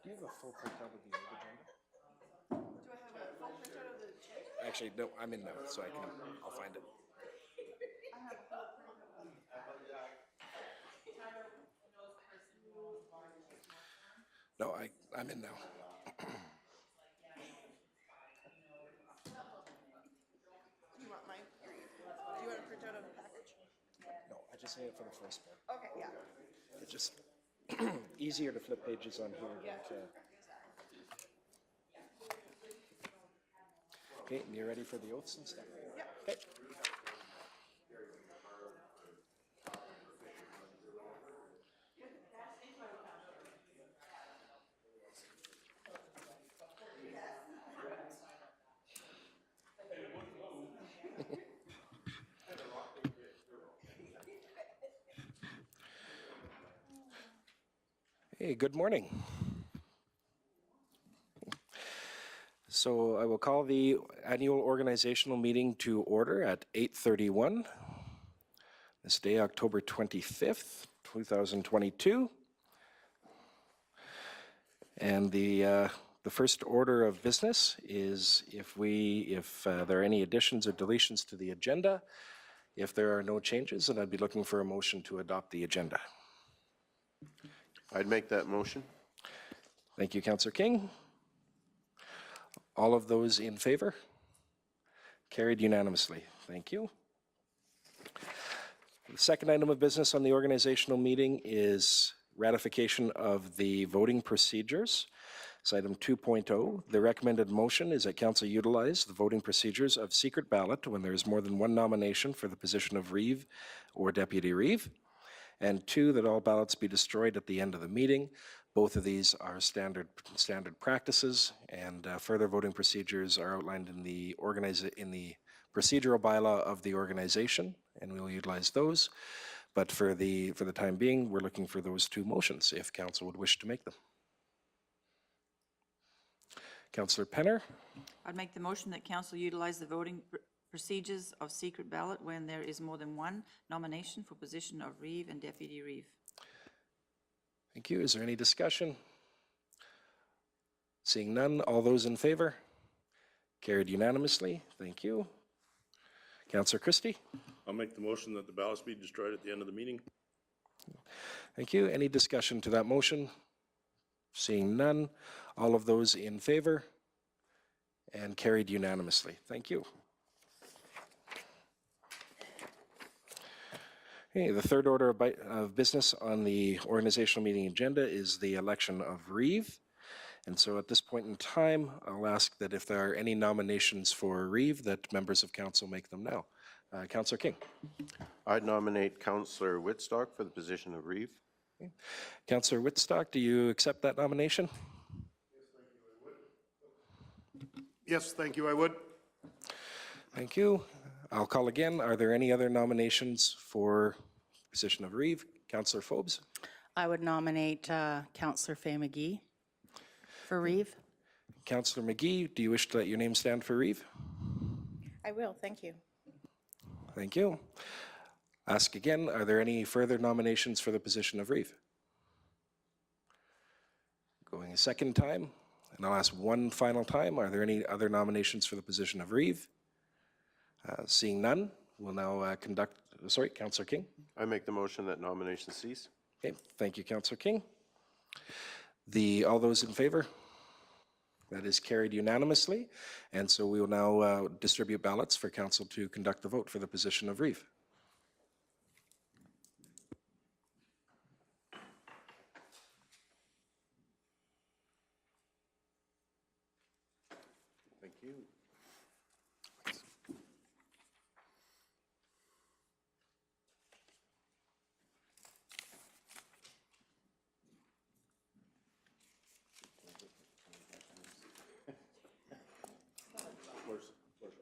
you have a full printout of the old agenda? Do I have a full printout of the check? Actually, no, I'm in now, so I'll find it. I have a full printout. No, I'm in now. Do you want mine? Here you go. Do you want a printout of the package? No, I just need it for the first part. Okay, yeah. It's just easier to flip pages on here. Yeah. Okay, and you're ready for the oaths and stuff? Yeah. Okay. Hey, good morning. So I will call the annual organizational meeting to order at 8:31. This day, October 25th, 2022. And the first order of business is if there are any additions or deletions to the agenda. If there are no changes, then I'd be looking for a motion to adopt the agenda. I'd make that motion. Thank you, Councillor King. All of those in favor? Carried unanimously. Thank you. The second item of business on the organizational meeting is ratification of the voting procedures. It's item 2.0. The recommended motion is that Council utilize the voting procedures of secret ballot when there is more than one nomination for the position of Reeve or Deputy Reeve. And 2, that all ballots be destroyed at the end of the meeting. Both of these are standard practices, and further voting procedures are outlined in the procedural bylaw of the organization, and we will utilize those. But for the time being, we're looking for those 2 motions, if Council would wish to make them. Councillor Penner. I'd make the motion that Council utilize the voting procedures of secret ballot when there is more than one nomination for position of Reeve and Deputy Reeve. Thank you. Is there any discussion? Seeing none, all those in favor? Carried unanimously. Thank you. Councillor Christie. I'll make the motion that the ballots be destroyed at the end of the meeting. Thank you. Any discussion to that motion? Seeing none, all of those in favor? And carried unanimously. Thank you. Okay, the third order of business on the organizational meeting agenda is the election of Reeve. And so at this point in time, I'll ask that if there are any nominations for Reeve, that members of council make them now. Councillor King. I'd nominate Councillor Whitstock for the position of Reeve. Okay. Councillor Whitstock, do you accept that nomination? Yes, thank you, I would. Thank you. I'll call again. Are there any other nominations for position of Reeve? Councillor Phobes? I would nominate Councillor Faye McGee for Reeve. Councillor McGee, do you wish to let your name stand for Reeve? I will, thank you. Thank you. Ask again, are there any further nominations for the position of Reeve? Going a second time, and I'll ask one final time, are there any other nominations for the position of Reeve? Seeing none, we'll now Councillor King. I make the motion that nominations cease. Okay, thank you, Councillor King. All those in favor? That is carried unanimously, and so we will now distribute ballots for council to conduct the vote for the position of Reeve. Thank you.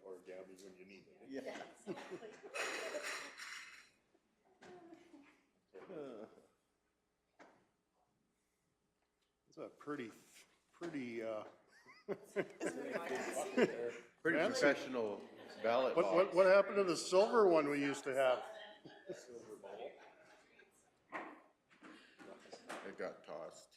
Or Gabby when you need it. Yeah. It's a pretty Pretty fancy. professional ballot box. What happened to the silver one we used to have? It got tossed.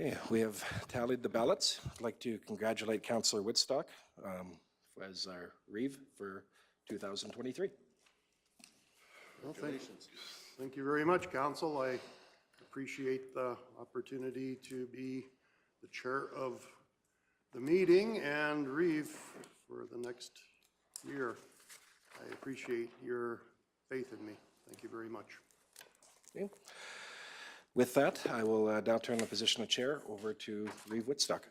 Okay, we have tallied the ballots. I'd like to congratulate Councillor Woodstock as our Reeve for 2023. Well, thank you very much, Council. I appreciate the opportunity to be the chair of the meeting and Reeve for the next year. I appreciate your faith in me. Thank you very much. Okay. With that, I will now turn the position of chair over to Reeve Woodstock.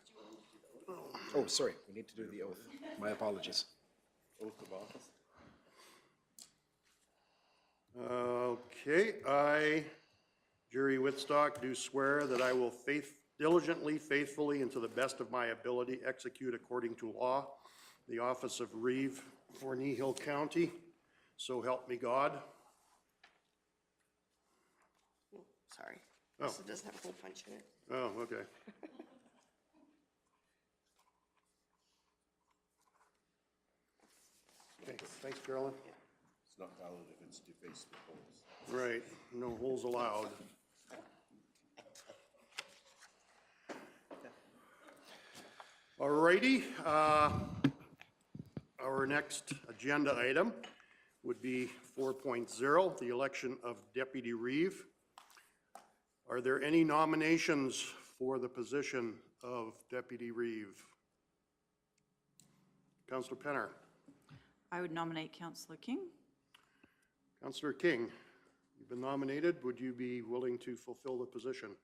Oh, sorry, we need to do the oath. My apologies. Oath of office. Okay, I, Jerry Whitstock, do swear that I will diligently, faithfully, and to the best of my ability execute according to law the office of Reeve for Kneehill County. So help me God. Sorry. Oh. This doesn't have a hole punch in it. Oh, okay. Okay, thanks, Carolyn. It's not valid if it's defaced with holes. Right, no holes allowed. All righty, our next agenda item would be 4.0, the election of Deputy Reeve. Are there any nominations for the position of Deputy Reeve? Councillor Penner. I would nominate Councillor King. Councillor King, you've been nominated. Would you be willing to fulfill the position?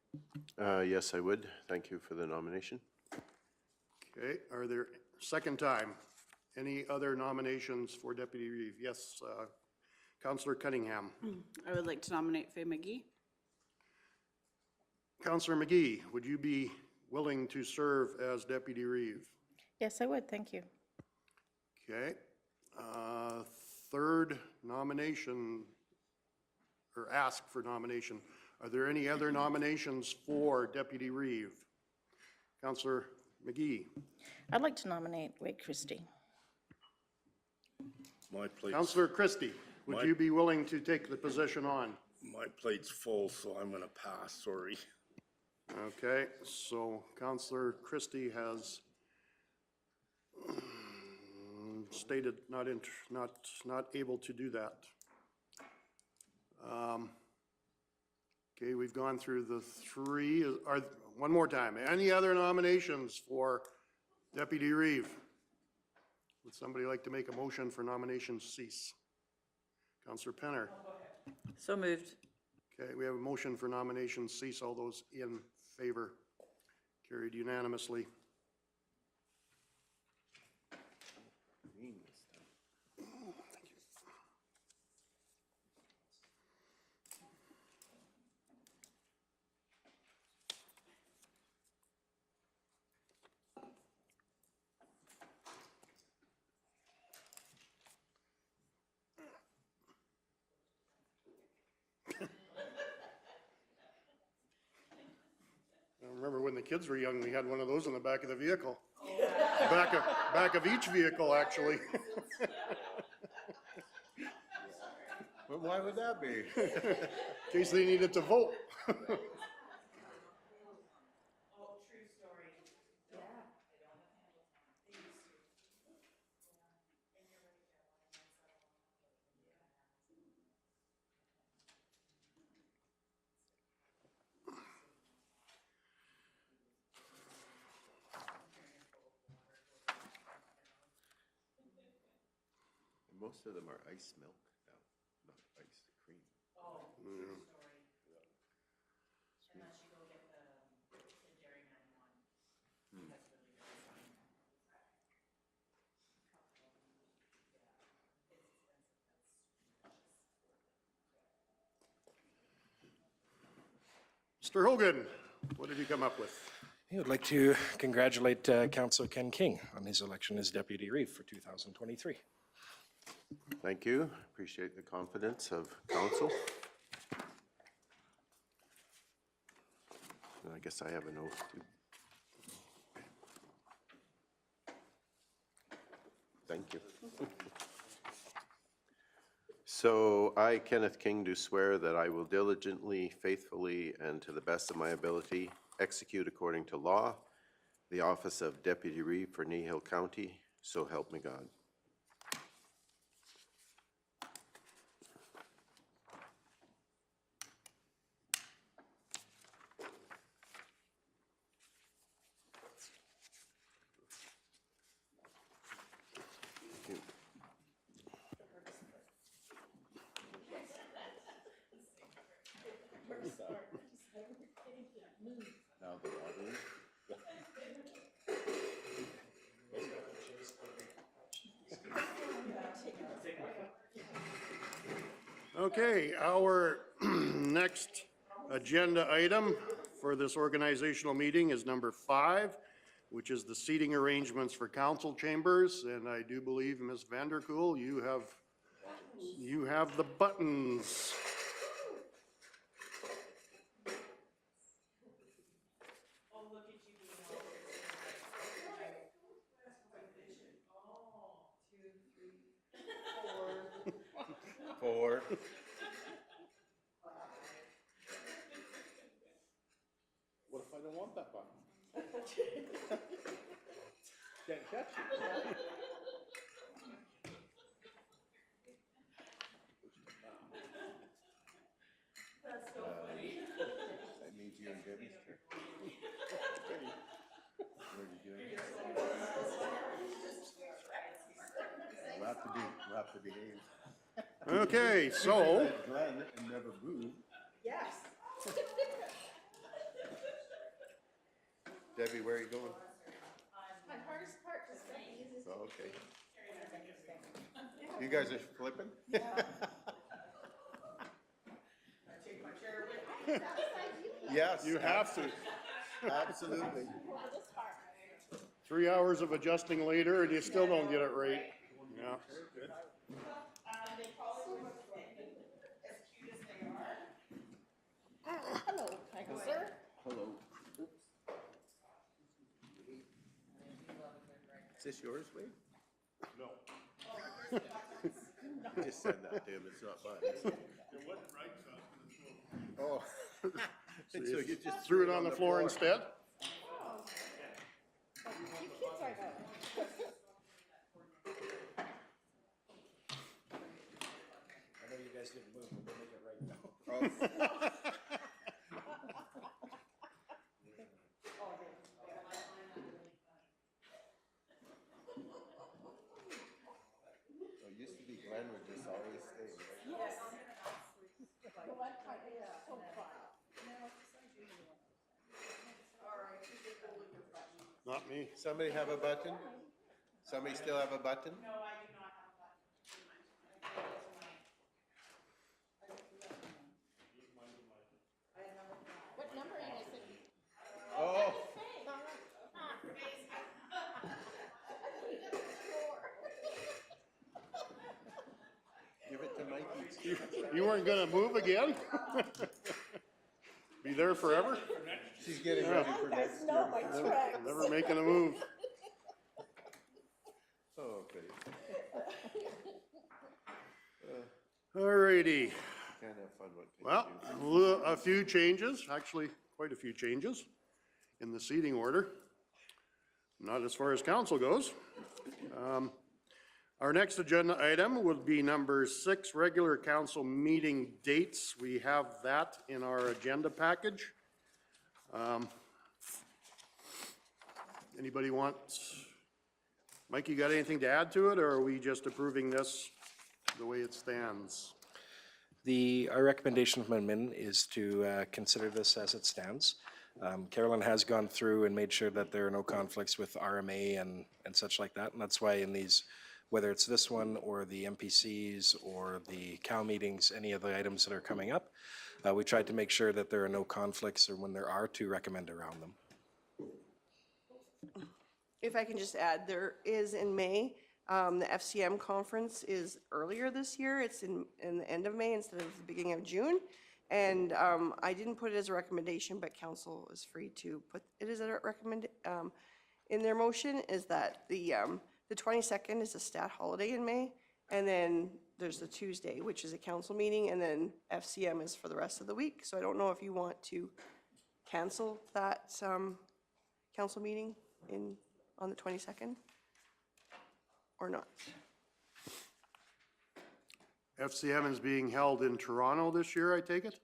Yes, I would. Thank you for the nomination. Okay, are there, second time, any other nominations for Deputy Reeve? Yes, Councillor Cunningham. I would like to nominate Faye McGee. Councillor McGee, would you be willing to serve as Deputy Reeve? Yes, I would, thank you. Okay, third nomination, or ask for nomination. Are there any other nominations for Deputy Reeve? Councillor McGee. I'd like to nominate Wade Christie. My plate's, Councillor Christie, would you be willing to take the position on? my plate's full, so I'm gonna pass, sorry. Okay, so Councillor Christie has stated not able to do that. Okay, we've gone through the three. One more time, any other nominations for Deputy Reeve? Would somebody like to make a motion for nominations cease? Councillor Penner. So moved. Okay, we have a motion for nominations cease. All those in favor? Carried unanimously. I remember when the kids were young, we had one of those in the back of the vehicle. Back of each vehicle, actually. Well, why would that be? In case they needed to vote. Most of them are ice milk now, not ice cream. Mr. Hogan, what have you come up with? I would like to congratulate Councillor Ken King on his election as Deputy Reeve for 2023. Thank you. Appreciate the confidence of council. And I guess I have an oath too. Thank you. So I, Kenneth King, do swear that I will diligently, faithfully, and to the best of my ability execute according to law the office of Deputy Reeve for Kneehill County, so help me God. Okay, our next agenda item for this organizational meeting is number 5, which is the seating arrangements for council chambers. And I do believe, Ms. Vanderkool, you have the buttons. Four. What if I don't want that button? Can't catch it. That means you and Debbie's turn. Where'd you do it? We'll have to behave. Okay, so Glenn and never move. Yes. Debbie, where are you going? My hardest part is saying. Oh, okay. You guys are flipping? Yes. you have to. Absolutely. 3 hours of adjusting later and you still don't get it right. Yeah. Hello, Michael, sir. Hello. Is this yours, Wade? No. Just send that to him, it's not mine. It wasn't right, so I was gonna throw it. Oh. So you just Threw it on the floor instead? You kids are though. I know you guys didn't move, but we'll make it right now. It used to be Glenn would just always stay, right? Yes. Well, that part is so fun. Not me. Somebody have a button? Somebody still have a button? What number are you guys sitting? Oh. Give it to Mikey. You weren't gonna move again? Be there forever? She's getting ready for next year. No, my tracks. Never making a move. Oh, okay. Alrighty. Can't have fun, what can you Well, a few changes, actually quite a few changes in the seating order. Not as far as council goes. Our next agenda item would be number 6, regular council meeting dates. We have that in our agenda package. Anybody want, Mike, you got anything to add to it, or are we just approving this the way it stands? Our recommendation from admin is to consider this as it stands. Carolyn has gone through and made sure that there are no conflicts with RMA and such like that, and that's why in these, whether it's this one or the MPCs or the COW meetings, any of the items that are coming up, we tried to make sure that there are no conflicts, or when there are, to recommend around them. If I can just add, there is in May, the FCM conference is earlier this year. It's in the end of May instead of the beginning of June. And I didn't put it as a recommendation, but council is free to put it as a recommend in their motion, is that the 22nd is a stat holiday in May. And then there's the Tuesday, which is a council meeting, and then FCM is for the rest of the week. So I don't know if you want to cancel that council meeting on the 22nd or not? FCM is being held in Toronto this year, I take it?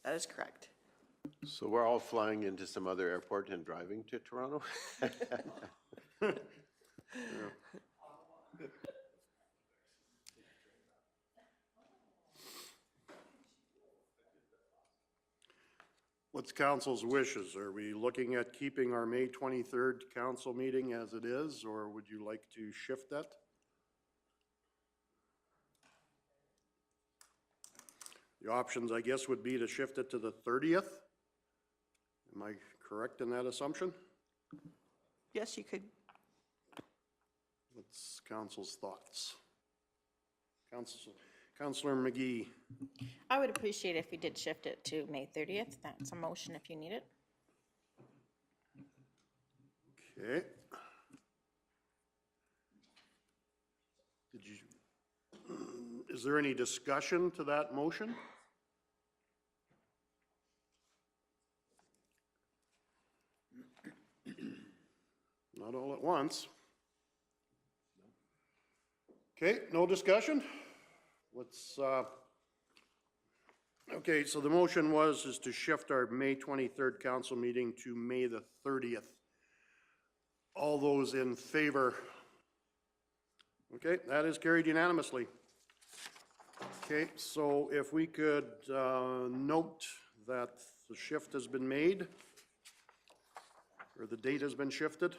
That is correct. So we're all flying into some other airport and driving to Toronto? What's council's wishes? Are we looking at keeping our May 23rd council meeting as it is, or would you like to shift that? The options, I guess, would be to shift it to the 30th. Am I correct in that assumption? Yes, you could. What's council's thoughts? Councilor McGee. I would appreciate if we did shift it to May 30th. That's a motion if you need it. Okay. Did you, is there any discussion to that motion? Not all at once. Okay, no discussion? Let's, okay, so the motion is to shift our May 23rd council meeting to May the 30th. All those in favor? Okay, that is carried unanimously. Okay, so if we could note that the shift has been made, or the date has been shifted.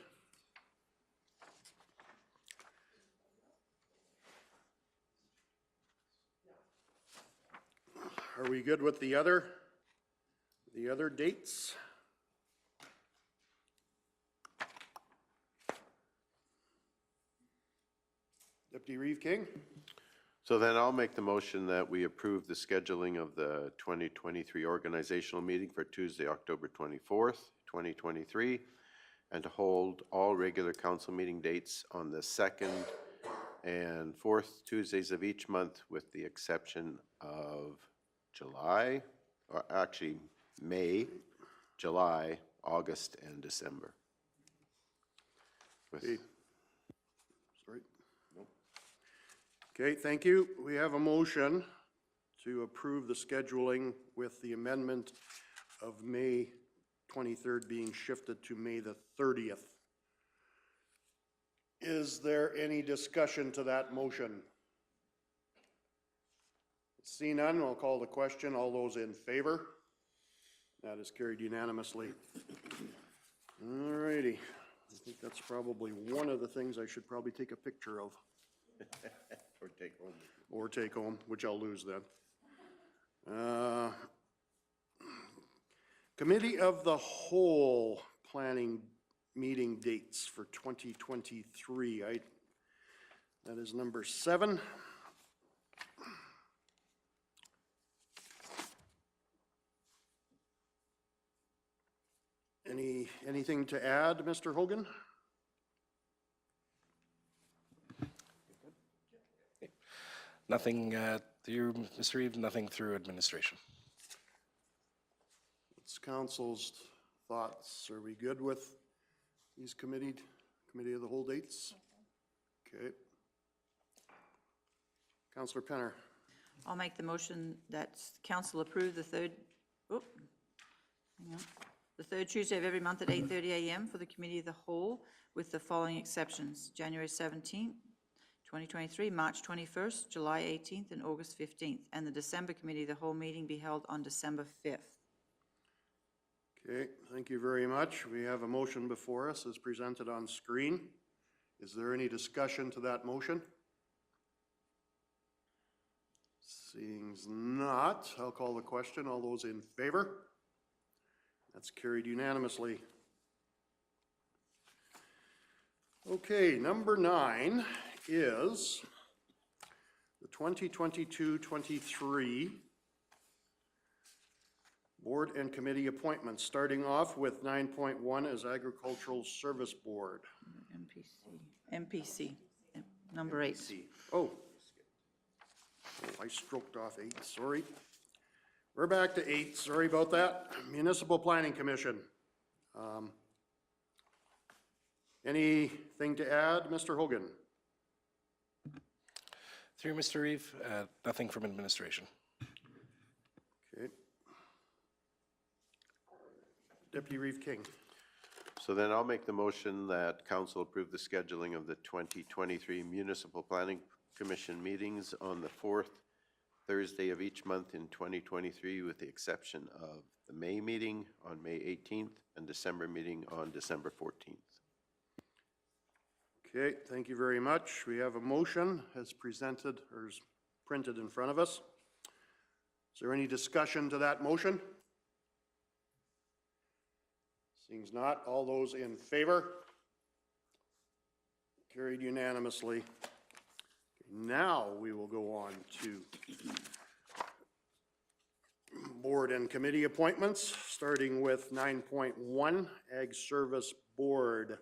Are we good with the other dates? Deputy Reeve King? So then I'll make the motion that we approve the scheduling of the 2023 organizational meeting for Tuesday, October 24th, 2023, and to hold all regular council meeting dates on the 2nd and 4th Tuesdays of each month, with the exception of July, or actually May, July, August, and December. With- Okay. Sorry. Okay, thank you. We have a motion to approve the scheduling with the amendment of May 23rd being shifted to May the 30th. Is there any discussion to that motion? See none, I'll call the question. All those in favor? That is carried unanimously. All righty. I think that's probably one of the things I should probably take a picture of. Or take home. Or take home, which I'll lose then. Committee of the Whole planning meeting dates for 2023. That is number 7. Anything to add, Mr. Hogan? Nothing through, Mr. Reeves, nothing through administration. What's council's thoughts? Are we good with these committee of the whole dates? Okay. Councilor Penner. I'll make the motion that council approve the third Tuesday of every month at 8:30 a.m. for the Committee of the Whole, with the following exceptions: January 17th, 2023, March 21st, July 18th, and August 15th, and the December Committee of the Whole meeting be held on December 5th. Okay, thank you very much. We have a motion before us as presented on screen. Is there any discussion to that motion? Seeing not, I'll call the question. All those in favor? That's carried unanimously. Okay, number 9 is the 2022-23 board and committee appointments, starting off with 9.1 as Agricultural Service Board. MPC, number 8. Oh, I stroked off 8, sorry. We're back to 8, sorry about that. Municipal Planning Commission. Anything to add, Mr. Hogan? Through Mr. Reeve, nothing from administration. Okay. Deputy Reeve King. So then I'll make the motion that council approve the scheduling of the 2023 Municipal Planning Commission meetings on the 4th Thursday of each month in 2023, with the exception of the May meeting on May 18th and December meeting on December 14th. Okay, thank you very much. We have a motion as presented or as printed in front of us. Is there any discussion to that motion? Seems not. All those in favor? Carried unanimously. Now we will go on to board and committee appointments, starting with 9.1, Ag Service Board.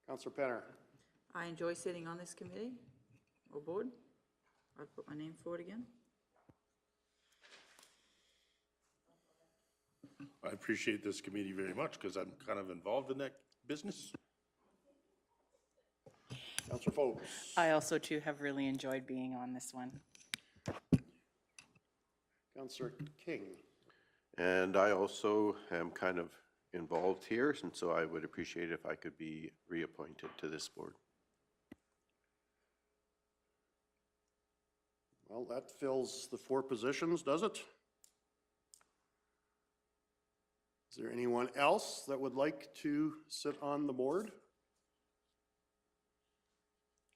Councillor Penner. I enjoy sitting on this committee or board. I've put my name forward again. I appreciate this committee very much because I'm kind of involved in that business. Councillor Forbes. I also too have really enjoyed being on this one. Councillor King. And I also am kind of involved here, and so I would appreciate if I could be reappointed to this board. Well, that fills the 4 positions, does it? Is there anyone else that would like to sit on the board?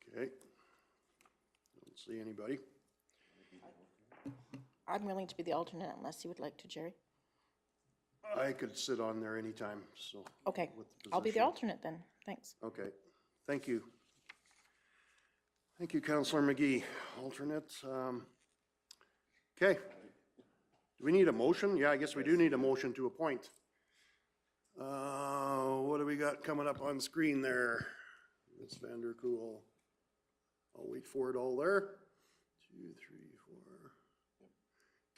Okay. Don't see anybody. I'm willing to be the alternate unless you would like to, Jerry. I could sit on there anytime, so. Okay, with I'll be the position. alternate then, thanks. Okay, thank you. Thank you, Councillor McGee. Alternate. Okay. Do we need a motion? Yeah, I guess we do need a motion to appoint. What do we got coming up on screen there? Ms. Vanderkool. I'll wait for it all there. 2, 3,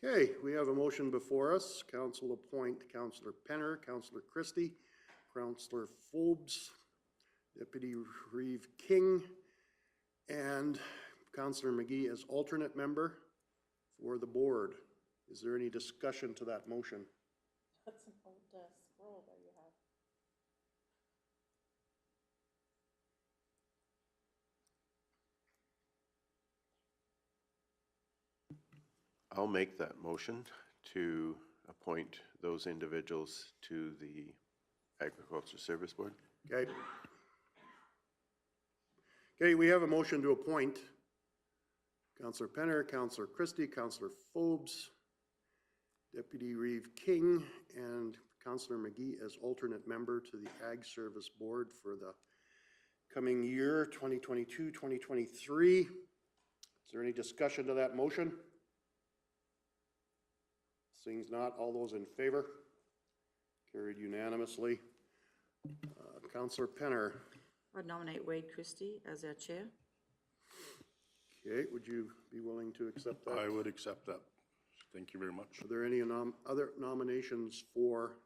4. Okay, we have a motion before us. Council appoint Councillor Penner, Councillor Christie, Councillor Forbes, Deputy Reeve King, and Councillor McGee as alternate member for the board. Is there any discussion to that motion? That's an old scroll that you have. I'll make that motion to appoint those individuals to the Agriculture Service Board. Okay. Okay, we have a motion to appoint Councillor Penner, Councillor Christie, Councillor Forbes, Deputy Reeve King, and Councillor McGee as alternate member to the Ag Service Board for the coming year, 2022-2023. Is there any discussion to that motion? Seeing not, all those in favor? Carried unanimously. Councillor Penner. I'd nominate Wade Christie as our chair. Okay, would you be willing to accept that? I would accept that. Thank you very much. Are there any other nominations for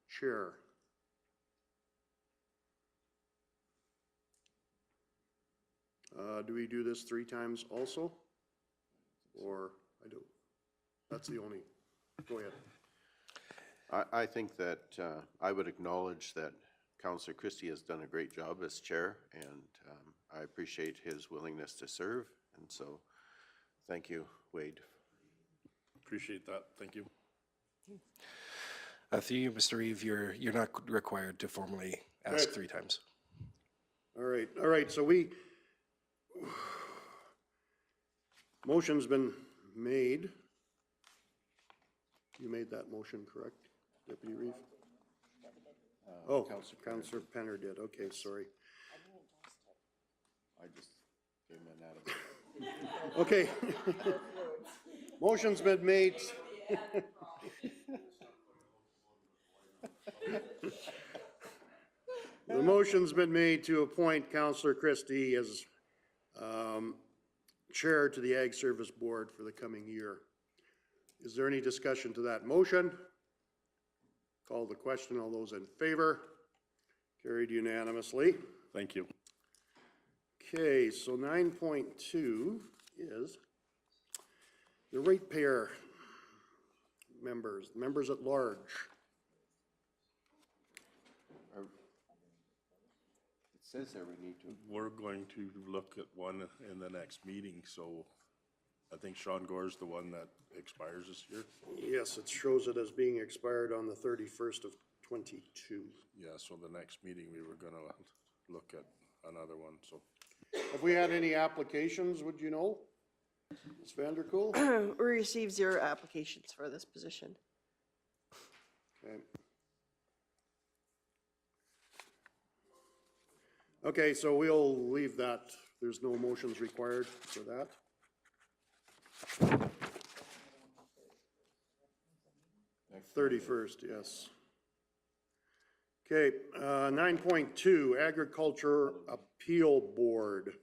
chair? Do we do this 3 times also? Or I do? That's the only, go ahead. I think that I would acknowledge that Councillor Christie has done a great job as chair, and I appreciate his willingness to serve, and so thank you, Wade. Appreciate that. Thank you. Through you, Mr. Reeve, you're not required to formally ask Right. 3 times. All right, so motion's been made. You made that motion, correct, Deputy Reeve? Oh, Councillor Penner did, okay, sorry. I just gave him an add. Okay. Motion's been made. The motion's been made to appoint Councillor Christie as chair to the Ag Service Board for the coming year. Is there any discussion to that motion? Call the question. All those in favor? Carried unanimously. Thank you. Okay, so 9.2 is the ratepayer members at large. It says there we need to. We're going to look at one in the next meeting, so I think Sean Gore's the one that expires this year. Yes, it shows it as being expired on the 31st of 22. Yeah, so the next meeting, we were gonna look at another one, so. Have we had any applications, would you know? Ms. Vanderkool? We received 0 applications for this position. Okay. Okay, so we'll leave that. There's no motions required for that. 31st, yes. Okay, 9.2, Agriculture Appeal Board.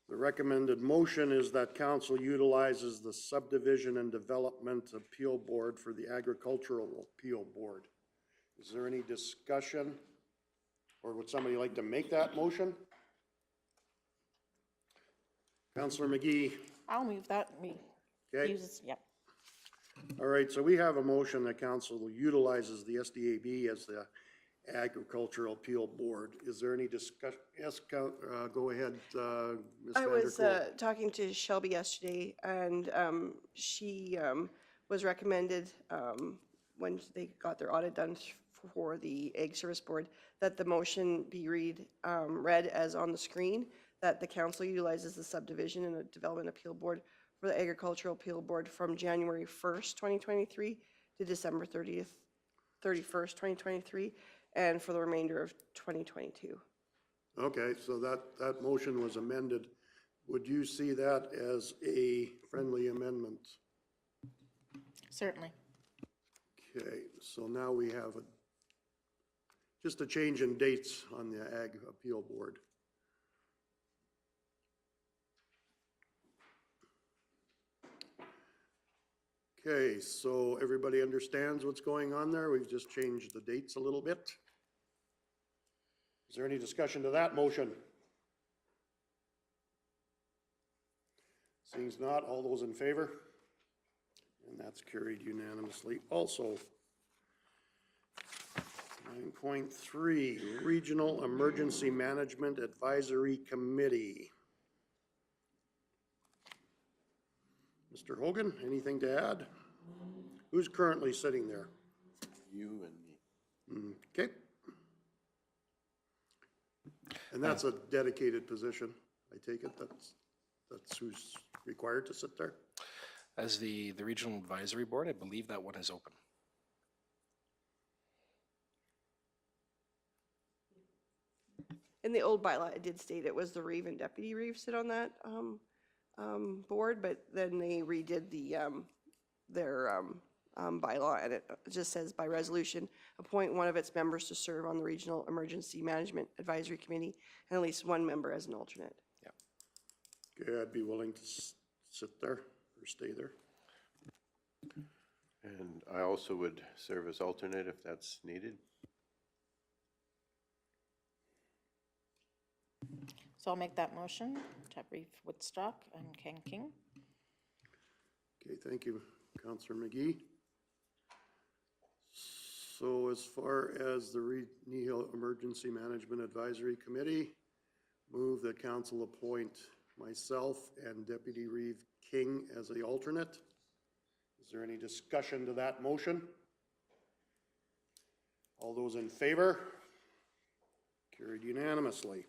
The recommended motion is that council utilizes the Subdivision and Development Appeal Board for the Agricultural Appeal Board. Is there any discussion? Or would somebody like to make that motion? Councillor McGee. I'll move that. We Okay. use, yep. All right, so we have a motion that council utilizes the SDAB as the Agricultural Appeal Board. Is there any discussion? Yes, go ahead, Ms. I was Vanderkool. talking to Shelby yesterday, and she was recommended, when they got their audit done for the Ag Service Board, that the motion be read as on the screen, that the council utilizes the Subdivision and the Development Appeal Board for the Agricultural Appeal Board from January 1st, 2023 to December 31st, 2023, and for the remainder of 2022. Okay, so that motion was amended. Would you see that as a friendly amendment? Certainly. Okay, so now we have just a change in dates on the Ag Appeal Board. Okay, so everybody understands what's going on there? We've just changed the dates a little bit. Is there any discussion to that motion? Seems not. All those in favor? And that's carried unanimously also. 9.3, Regional Emergency Management Advisory Committee. Mr. Hogan, anything to add? Who's currently sitting there? You and me. Okay. And that's a dedicated position, I take it? That's who's required to sit there? As the Regional Advisory Board, I believe that one is open. In the old bylaw, it did state it was the Reeve and Deputy Reeve sit on that board, but then they redid their bylaw, and it just says by resolution, appoint one of its members to serve on the Regional Emergency Management Advisory Committee, and at least one member as an alternate. Okay, I'd be willing to sit there or stay there. And I also would serve as alternate if that's needed. So I'll make that motion to Reeve Woodstock and Ken King. Okay, thank you, Councillor McGee. So as far as the Kneehill Emergency Management Advisory Committee, move that council appoint myself and Deputy Reeve King as the alternate. Is there any discussion to that motion? All those in favor? Carried unanimously.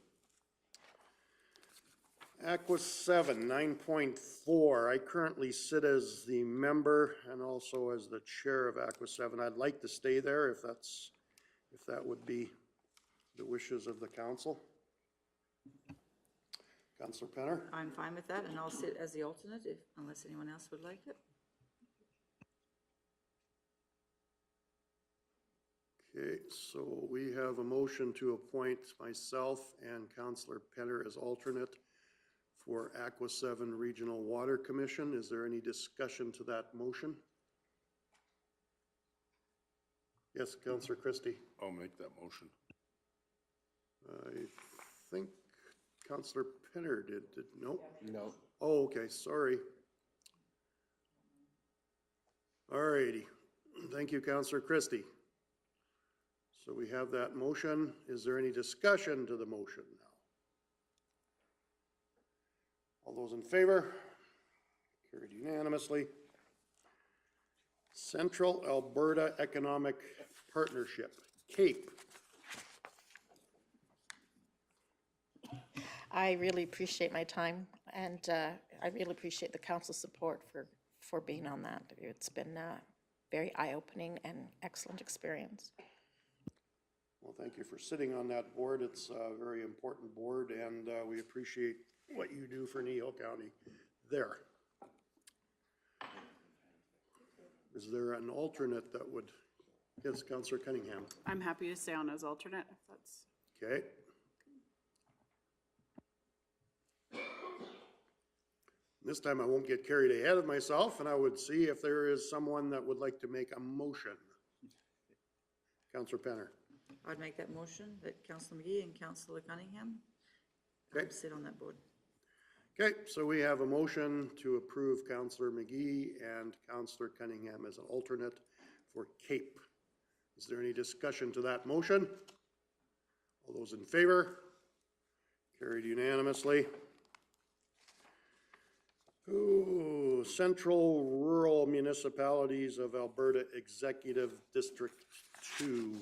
AQUA 7, 9.4. I currently sit as the member and also as the chair of AQUA 7. I'd like to stay there if that would be the wishes of the council. Councillor Penner? I'm fine with that, and I'll sit as the alternate unless anyone else would like it. Okay, so we have a motion to appoint myself and Councillor Penner as alternate for AQUA 7 Regional Water Commission. Is there any discussion to that motion? Yes, Councillor Christie. I'll make that motion. I think Councillor Pinner did, no? No. Oh, okay, sorry. All righty. Thank you, Councillor Christie. So we have that motion. Is there any discussion to the motion now? All those in favor? Carried unanimously. Central Alberta Economic Partnership, CAEP. I really appreciate my time, and I really appreciate the council support for being on that. It's been very eye-opening and excellent experience. Well, thank you for sitting on that board. It's a very important board, and we appreciate what you do for Kneehill County there. Is there an alternate that would, yes, Councillor Cunningham. I'm happy to stay on as alternate if that's. Okay. This time I won't get carried ahead of myself, and I would see if there is someone that would like to make a motion. Councillor Penner. I'd make that motion that Councillor McGee and Councillor Cunningham Okay. sit on that board. Okay, so we have a motion to approve Councillor McGee and Councillor Cunningham as an alternate for CAEP. Is there any discussion to that motion? All those in favor? Carried unanimously. Ooh, Central Rural Municipalities of Alberta Executive District 2.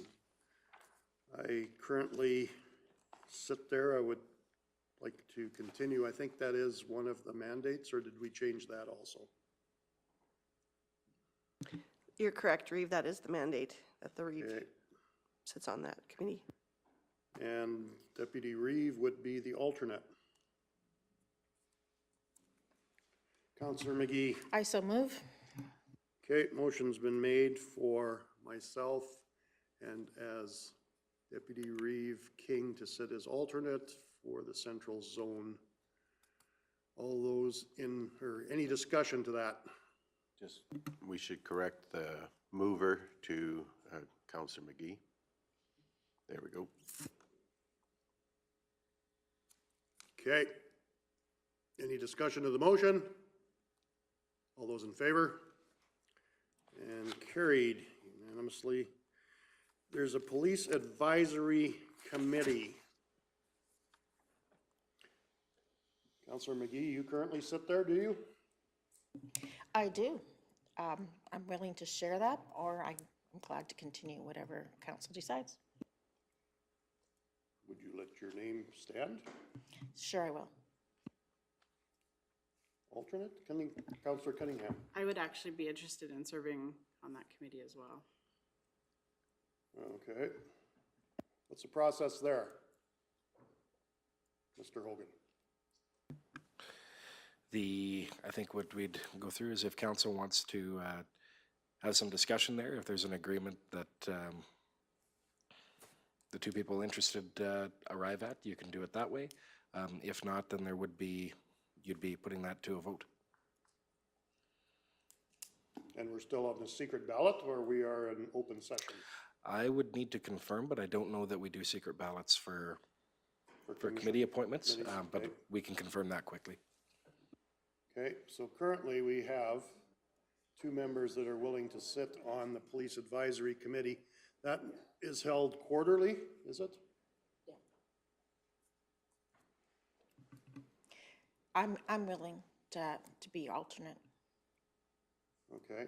I currently sit there. I would like to continue. I think that is one of the mandates, or did we change that also? You're correct, Reeve, that is the mandate, that the Reeve Okay. sits on that committee. And Deputy Reeve would be the alternate. Councillor McGee. I so move. Okay, motion's been made for myself and as Deputy Reeve King to sit as alternate for the Central Zone. All those in, or any discussion to that? Just, we should correct the mover to Councillor McGee. There we go. Okay. Any discussion of the motion? All those in favor? And carried unanimously. There's a Police Advisory Committee. Councillor McGee, you currently sit there, do you? I do. I'm willing to share that, or I'm glad to continue whatever council decides. Would you let your name stand? Sure, I will. Alternate? Councillor Cunningham. I would actually be interested in serving on that committee as well. Okay. What's the process there? Mr. Hogan. I think what we'd go through is if council wants to have some discussion there, if there's an agreement that the two people interested arrive at, you can do it that way. If not, then there would be, you'd be putting that to a vote. And we're still on the secret ballot, or we are in open session? I would need to confirm, but I don't know that we do secret ballots for commission committee appointments, committees? but Okay. we can confirm that quickly. Okay, so currently we have two members that are willing to sit on the Police Advisory Committee. That is held quarterly, is it? I'm willing to be alternate. Okay.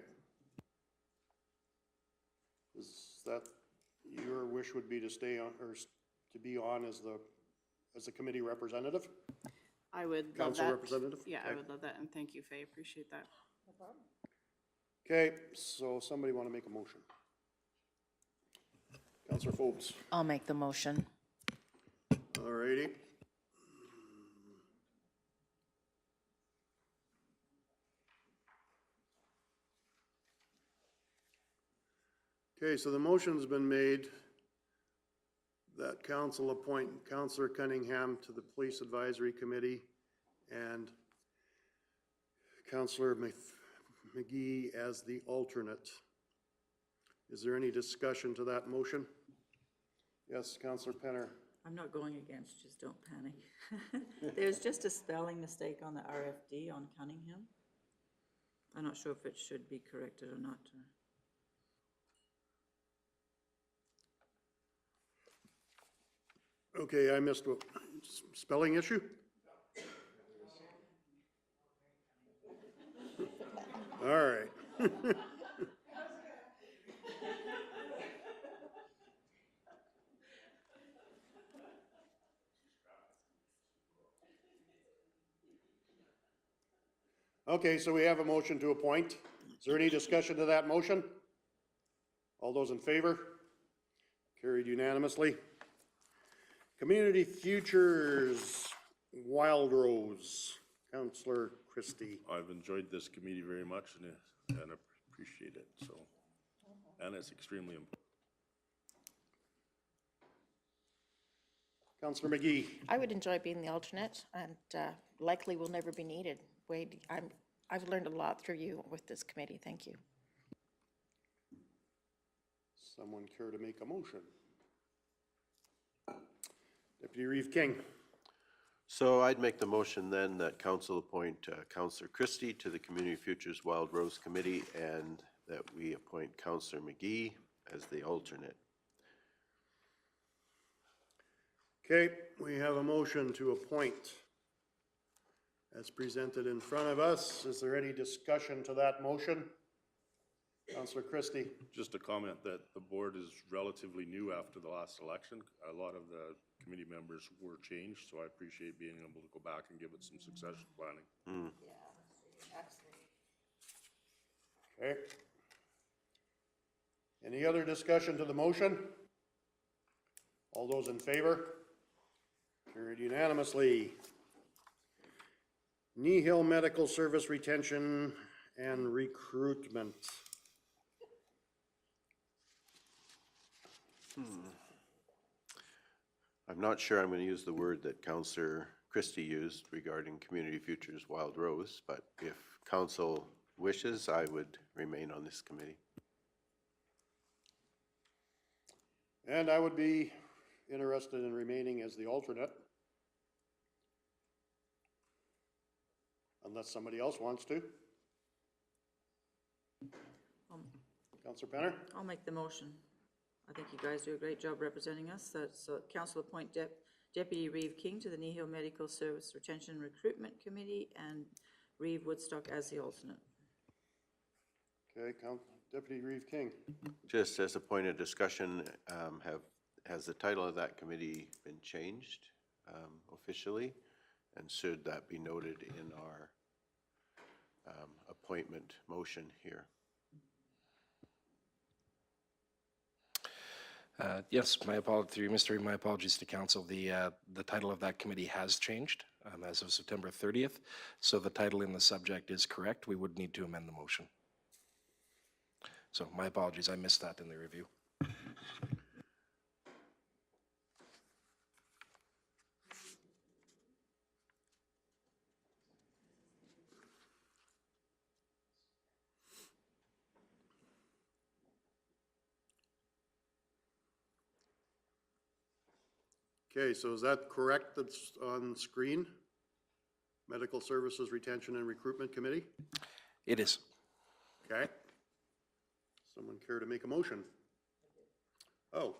Is that, your wish would be to stay on, or to be on as the committee representative? I would love Council that. representative? Yeah, I Okay. would love that, and thank you, Faye, appreciate that. Okay, so somebody want to make a motion? Councillor Phobes. I'll make the motion. All righty. Okay, so the motion's been made that council appoint Councillor Cunningham to the Police Advisory Committee and Councillor McGee as the alternate. Is there any discussion to that motion? Yes, Councillor Penner. I'm not going against, just don't panic. There's just a spelling mistake on the RFD on Cunningham. I'm not sure if it should be corrected or not. Okay, I missed what, spelling issue? All right. Okay, so we have a motion to appoint. Is there any discussion to that motion? All those in favor? Carried unanimously. Community Futures, Wildrose, Councillor Christie. I've enjoyed this committee very much and appreciate it, so, and it's extremely important. Councillor McGee. I would enjoy being the alternate, and likely will never be needed. Wade, I've learned a lot through you with this committee. Thank you. Someone care to make a motion? Deputy Reeve King. So I'd make the motion then that council appoint Councillor Christie to the Community Futures Wildrose Committee and that we appoint Councillor McGee as the alternate. Okay, we have a motion to appoint as presented in front of us. Is there any discussion to that motion? Councillor Christie. Just a comment that the board is relatively new after the last election. A lot of the committee members were changed, so I appreciate being able to go back and give it some succession planning. Okay. Any other discussion to the motion? All those in favor? Carried unanimously. Kneehill Medical Service Retention and Recruitment. I'm not sure I'm going to use the word that Councillor Christie used regarding Community Futures Wildrose, but if council wishes, I would remain on this committee. And I would be interested in remaining as the alternate. Unless somebody else wants to. Councillor Penner? I'll make the motion. I think you guys do a great job representing us. So council appoint Deputy Reeve King to the Kneehill Medical Service Retention and Recruitment Committee and Reeve Woodstock as the alternate. Okay, Deputy Reeve King. Just as a point of discussion, has the title of that committee been changed officially? And should that be noted in our appointment motion here? Yes, my apologies, through Mr. Reeve, my apologies to council. The title of that committee has changed as of September 30th. So the title in the subject is correct. We would need to amend the motion. So my apologies, I missed that in the review. Okay, so is that correct that's on screen? Medical Services Retention and Recruitment Committee? It is. Okay. Someone care to make a motion? Oh.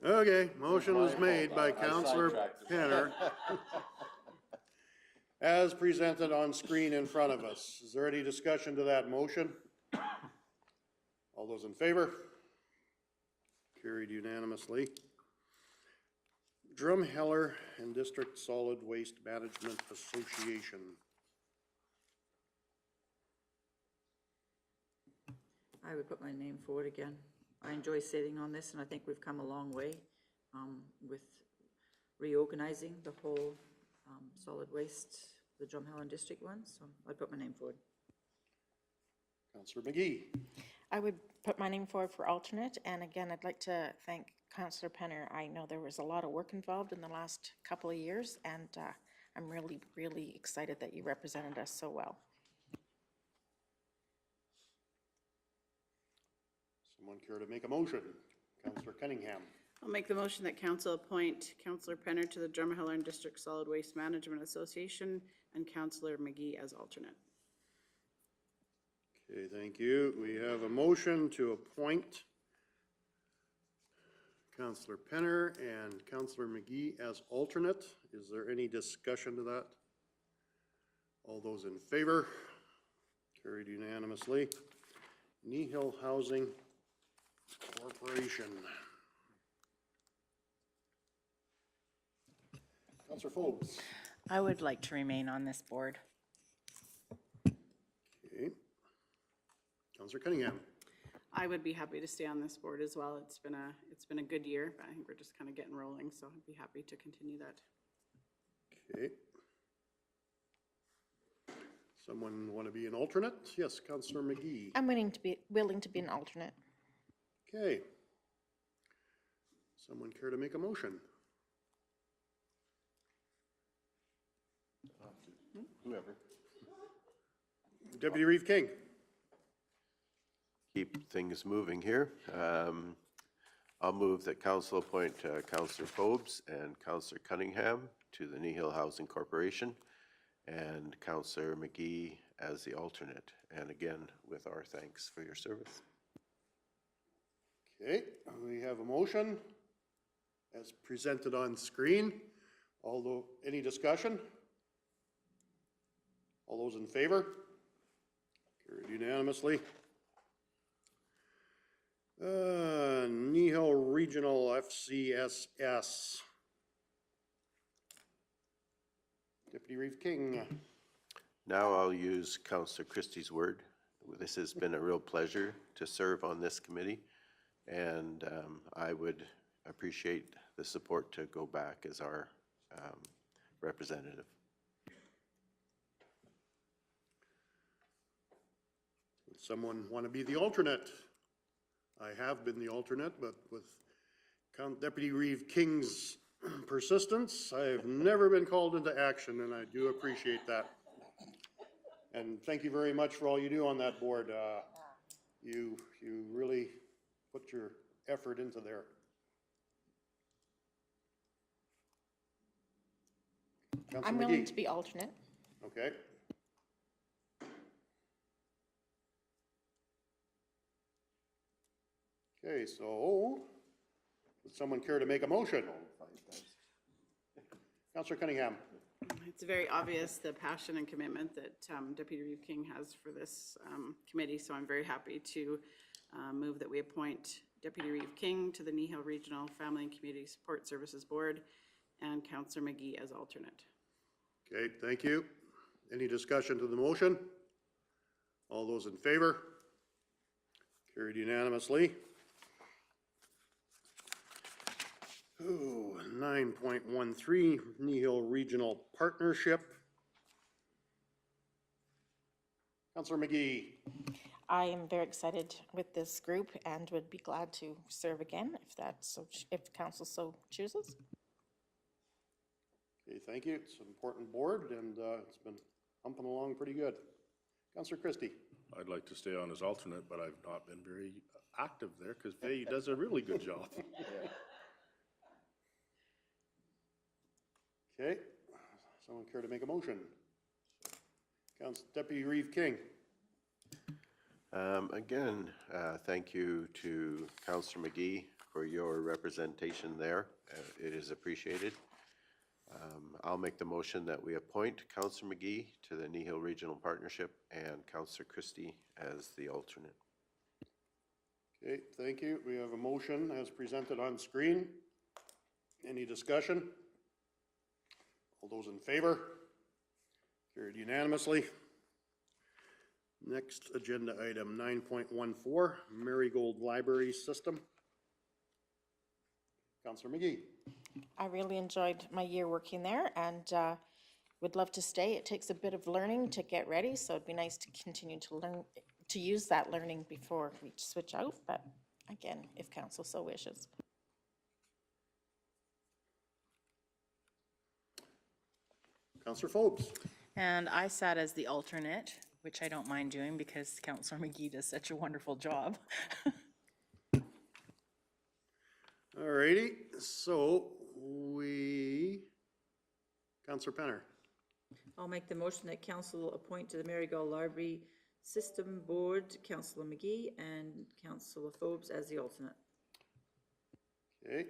Okay, motion was made by Councillor Penner as presented on screen in front of us. Is there any discussion to that motion? All those in favor? Carried unanimously. Drumheller and District Solid Waste Management Association. I would put my name forward again. I enjoy sitting on this, and I think we've come a long way with reorganizing the whole solid waste, the Drumheller District one, so I'd put my name forward. Councillor McGee. I would put my name forward for alternate, and again, I'd like to thank Councillor Penner. I know there was a lot of work involved in the last couple of years, and I'm really, really excited that you represented us so well. Someone care to make a motion? Councillor Cunningham. I'll make the motion that council appoint Councillor Penner to the Drumheller and District Solid Waste Management Association and Councillor McGee as alternate. Okay, thank you. We have a motion to appoint Councillor Penner and Councillor McGee as alternate. Is there any discussion to that? All those in favor? Carried unanimously. Kneehill Housing Corporation. Councillor Forbes. I would like to remain on this board. Okay. Councillor Cunningham. I would be happy to stay on this board as well. It's been a good year, but I think we're just kind of getting rolling, so I'd be happy to continue that. Okay. Someone want to be an alternate? Yes, Councillor McGee. I'm willing to be an alternate. Okay. Someone care to make a motion? Whoever. Deputy Reeve King. Keep things moving here. I'll move that council appoint Councillor Forbes and Councillor Cunningham to the Kneehill Housing Corporation and Councillor McGee as the alternate. And again, with our thanks for your service. Okay, we have a motion as presented on screen. Although, any discussion? All those in favor? Carried unanimously. Kneehill Regional FCSS. Deputy Reeve King. Now I'll use Councillor Christie's word. This has been a real pleasure to serve on this committee, and I would appreciate the support to go back as our representative. Would someone want to be the alternate? I have been the alternate, but with Deputy Reeve King's persistence, I've never been called into action, and I do appreciate that. And thank you very much for all you do on that board. You really put your effort into there. Councillor I'm willing McGee. to be alternate. Okay. Okay, so would someone care to make a motion? Councillor Cunningham. It's very obvious the passion and commitment that Deputy Reeve King has for this committee, so I'm very happy to move that we appoint Deputy Reeve King to the Kneehill Regional Family and Community Support Services Board and Councillor McGee as alternate. Okay, thank you. Any discussion to the motion? All those in favor? Carried unanimously. Ooh, 9.13, Kneehill Regional Partnership. Councillor McGee. I am very excited with this group and would be glad to serve again if council so chooses. Okay, thank you. It's an important board, and it's been humping along pretty good. Councillor Christie. I'd like to stay on as alternate, but I've not been very active there because Faye does a really good job. Okay, someone care to make a motion? Deputy Reeve King. Again, thank you to Councillor McGee for your representation there. It is appreciated. I'll make the motion that we appoint Councillor McGee to the Kneehill Regional Partnership and Councillor Christie as the alternate. Okay, thank you. We have a motion as presented on screen. Any discussion? All those in favor? Carried unanimously. Next agenda item, 9.14, Marigold Library System. Councillor McGee. I really enjoyed my year working there and would love to stay. It takes a bit of learning to get ready, so it'd be nice to continue to learn to use that learning before we switch out, but again, if council so wishes. Councillor Forbes. And I sat as the alternate, which I don't mind doing because Councillor McGee does such a wonderful job. All righty, so Councillor Penner. I'll make the motion that council appoint to the Marigold Library System Board, Councillor McGee and Councillor Forbes as the alternate. Okay,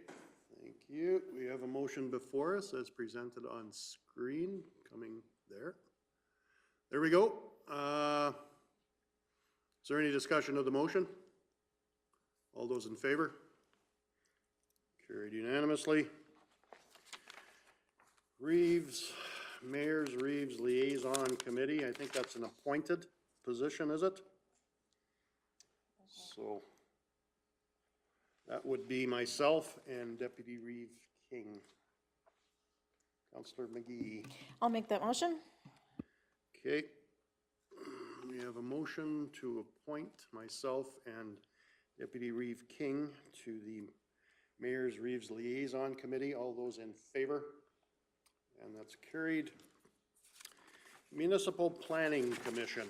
thank you. We have a motion before us as presented on screen, coming there. There we go. Is there any discussion of the motion? All those in favor? Carried unanimously. Reeves, Mayor's Reeves Liaison Committee, I think that's an appointed position, is it? So that would be myself and Deputy Reeve King. Councillor McGee. I'll make that motion. Okay. We have a motion to appoint myself and Deputy Reeve King to the Mayor's Reeves Liaison Committee. All those in favor? And that's carried. Municipal Planning Commission.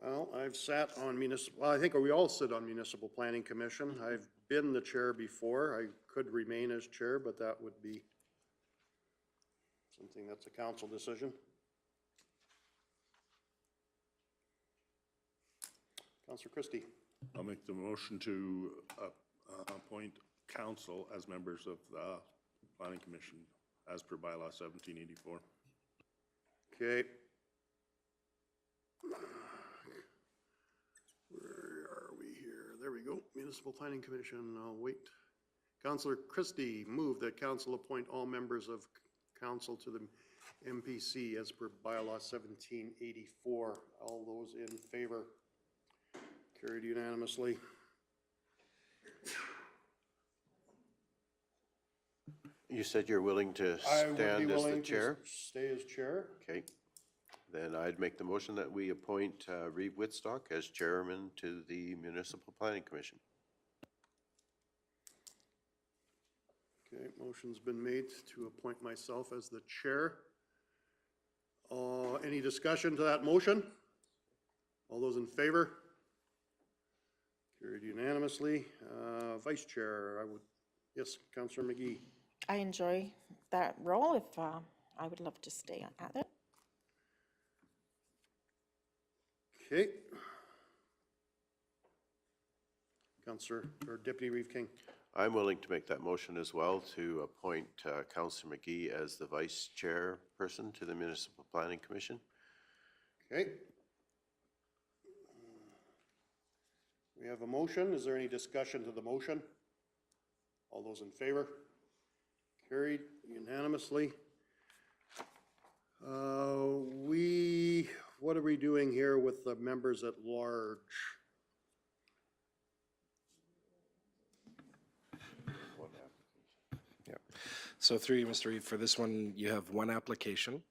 Well, I've sat on well, I think we all sit on Municipal Planning Commission. I've been the chair before. I could remain as chair, but that would be something that's a council decision. Councillor Christie. I'll make the motion to appoint council as members of the Planning Commission as per Bylaw 1784. Okay. Where are we here? There we go. Municipal Planning Commission. I'll wait. Councillor Christie moved that council appoint all members of council to the MPC as per Bylaw 1784. All those in favor? Carried unanimously. You said you're willing to I would be stand as the willing chair? to stay as chair. Okay. Then I'd make the motion that we appoint Reeve Whitstock as chairman to the Municipal Planning Commission. Okay, motion's been made to appoint myself as the chair. Any discussion to that motion? All those in favor? Carried unanimously. Vice chair, yes, Councillor McGee. I enjoy that role. If I would love to stay at it. Okay. Councillor, or Deputy Reeve King. I'm willing to make that motion as well to appoint Councillor McGee as the vice chairperson to the Municipal Planning Commission. Okay. We have a motion. Is there any discussion to the motion? All those in favor? Carried unanimously. What are we doing here with the members at large? Yeah. So through you, Mr. Reeve, for this one, you have one application.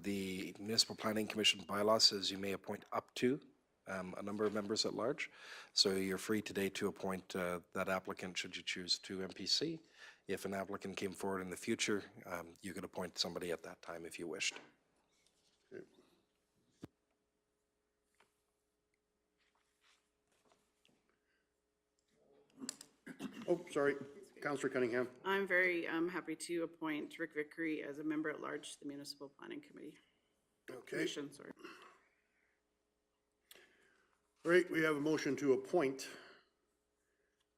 The Municipal Planning Commission bylaw says you may appoint up to a number of members at large. So you're free today to appoint that applicant should you choose to MPC. If an applicant came forward in the future, you could appoint somebody at that time if you wished. Okay. Oh, sorry, Councillor Cunningham. I'm very happy to appoint Rick Vickery as a member at large to the Municipal Planning Committee. Okay. Commission, sorry. All right, we have a motion to appoint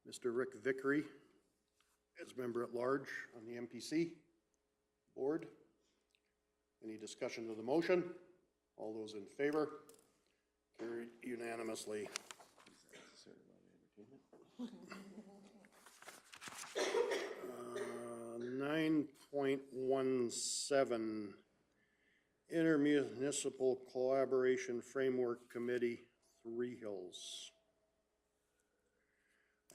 Mr. Rick Vickery as member at large on the MPC board. Any discussion of the motion? All those in favor? Carried unanimously. 9.17 Intermunicipal Collaboration Framework Committee, Three Hills.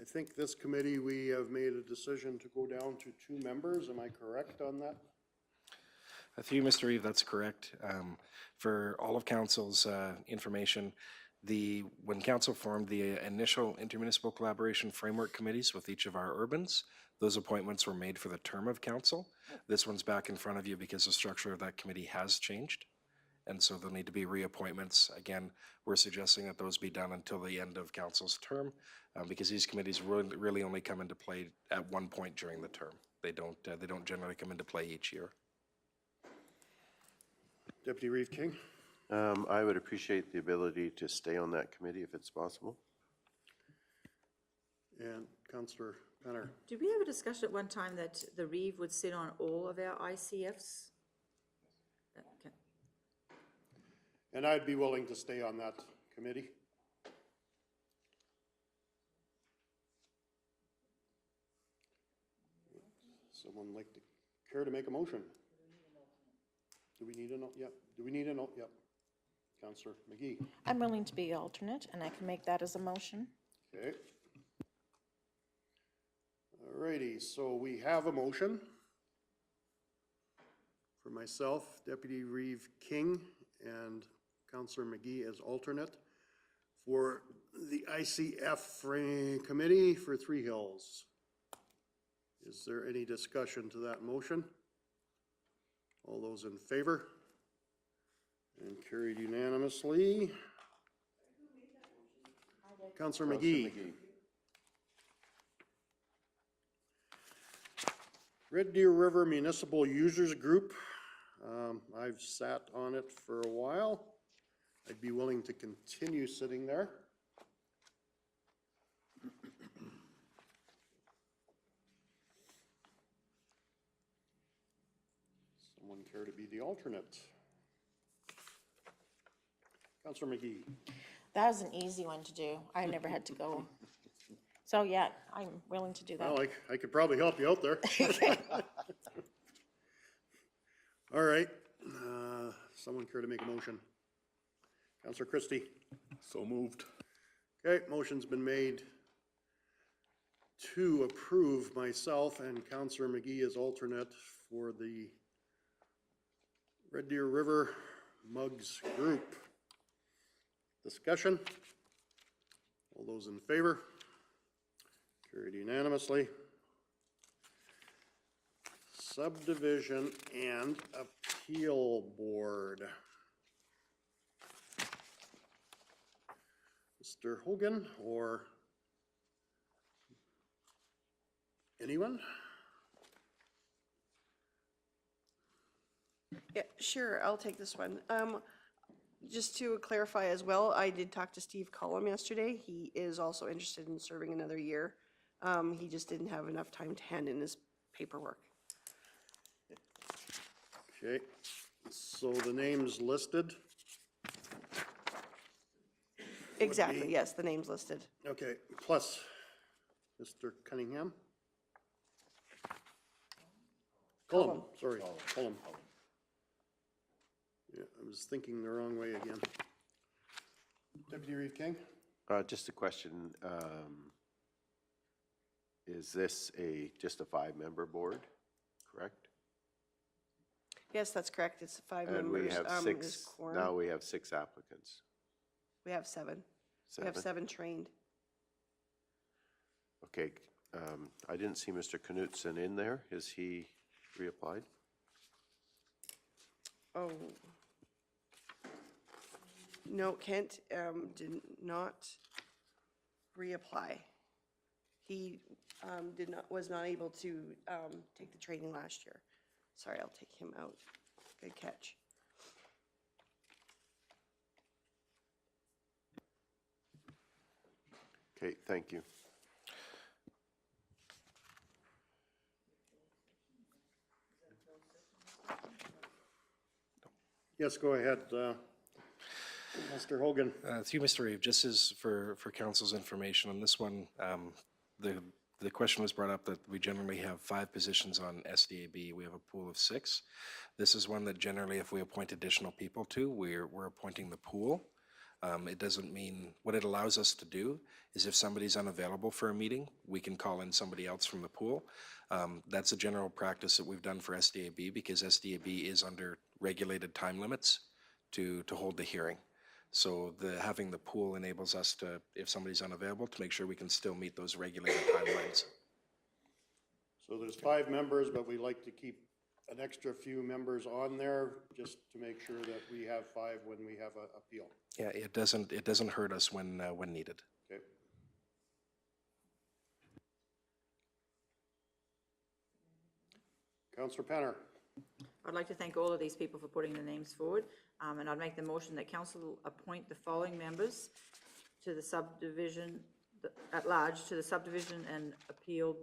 I think this committee, we have made a decision to go down to 2 members. Am I correct on that? Through you, Mr. Reeve, that's correct. For all of council's information, when council formed the initial intermunicipal collaboration framework committees with each of our urbans, those appointments were made for the term of council. This one's back in front of you because the structure of that committee has changed. And so there'll need to be reappointments. Again, we're suggesting that those be done until the end of council's term because these committees really only come into play at one point during the term. They don't generally come into play each year. Deputy Reeve King? I would appreciate the ability to stay on that committee if it's possible. And Councillor Penner? Did we have a discussion at one time that the Reeve would sit on all of our ICFs? Okay. And I'd be willing to stay on that committee. Someone like to care to make a motion? Do we need a note? Yep. Do we need a note? Yep. Councillor McGee. I'm willing to be alternate, and I can make that as a motion. Okay. Alrighty, so we have a motion for myself, Deputy Reeve King, and Councillor McGee as alternate for the ICF committee for Three Hills. Is there any discussion to that motion? All those in favor? And carried unanimously. Councillor McGee. Red Deer River Municipal Users Group. I've sat on it for a while. I'd be willing to continue sitting there. Someone care to be the alternate? Councillor McGee. That was an easy one to do. I never had to go. So yeah, I'm willing to do that. Well, I could probably help you out there. All right, someone care to make a motion? Councillor Christie. So moved. Okay, motion's been made to approve myself and Councillor McGee as alternate for the Red Deer River Mugs Group. Discussion? All those in favor? Carried unanimously. Subdivision and Appeal Board. Mr. Hogan or anyone? Yeah, sure, I'll take this one. Just to clarify as well, I did talk to Steve Cullum yesterday. He is also interested in serving another year. He just didn't have enough time to hand in his paperwork. Okay, so the names listed? Exactly, yes, the name's listed. Okay, plus Mr. Cunningham? Cullum, sorry, Cullum. Yeah, I was thinking the wrong way again. Deputy Reeve King? Just a question. Is this just a 5-member board, correct? Yes, that's correct, it's 5 And members. we have There's 6, quorum. now we have 6 applicants. We have 7. We have 7 trained. Okay, I didn't see Mr. Knutson in there. Is he reapplied? Oh. No, Kent did not reapply. He was not able to take the training last year. Sorry, I'll take him out. Good catch. Okay, thank you. Yes, go ahead, Mr. Hogan. Through Mr. Reeve, just as for council's information on this one, the question was brought up that we generally have 5 positions on SDAB. We have a pool of 6. This is one that generally, if we appoint additional people to, we're appointing the pool. It doesn't mean, what it allows us to do is if somebody's unavailable for a meeting, we can call in somebody else from the pool. That's a general practice that we've done for SDAB because SDAB is under regulated time limits to hold the hearing. So having the pool enables us to, if somebody's unavailable, to make sure we can still meet those regulated timelines. So there's 5 members, but we like to keep an extra few members on there just to make sure that we have 5 when we have a appeal. Yeah, it doesn't hurt us when needed. Okay. Councillor Penner. I'd like to thank all of these people for putting their names forward, and I'd make the motion that council appoint the following members to the subdivision, at large, to the Subdivision and Appeal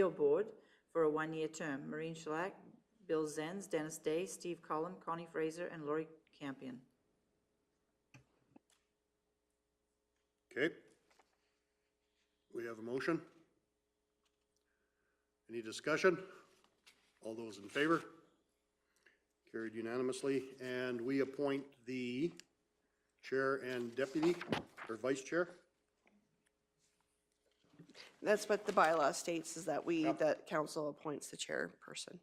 Board for a 1-year term. Maureen Shellac, Bill Zenz, Dennis Day, Steve Cullum, Connie Fraser, and Laurie Campion. Okay. We have a motion. Any discussion? All those in favor? Carried unanimously. And we appoint the chair and deputy, or vice chair. That's what the bylaw states, is that that council appoints the chairperson.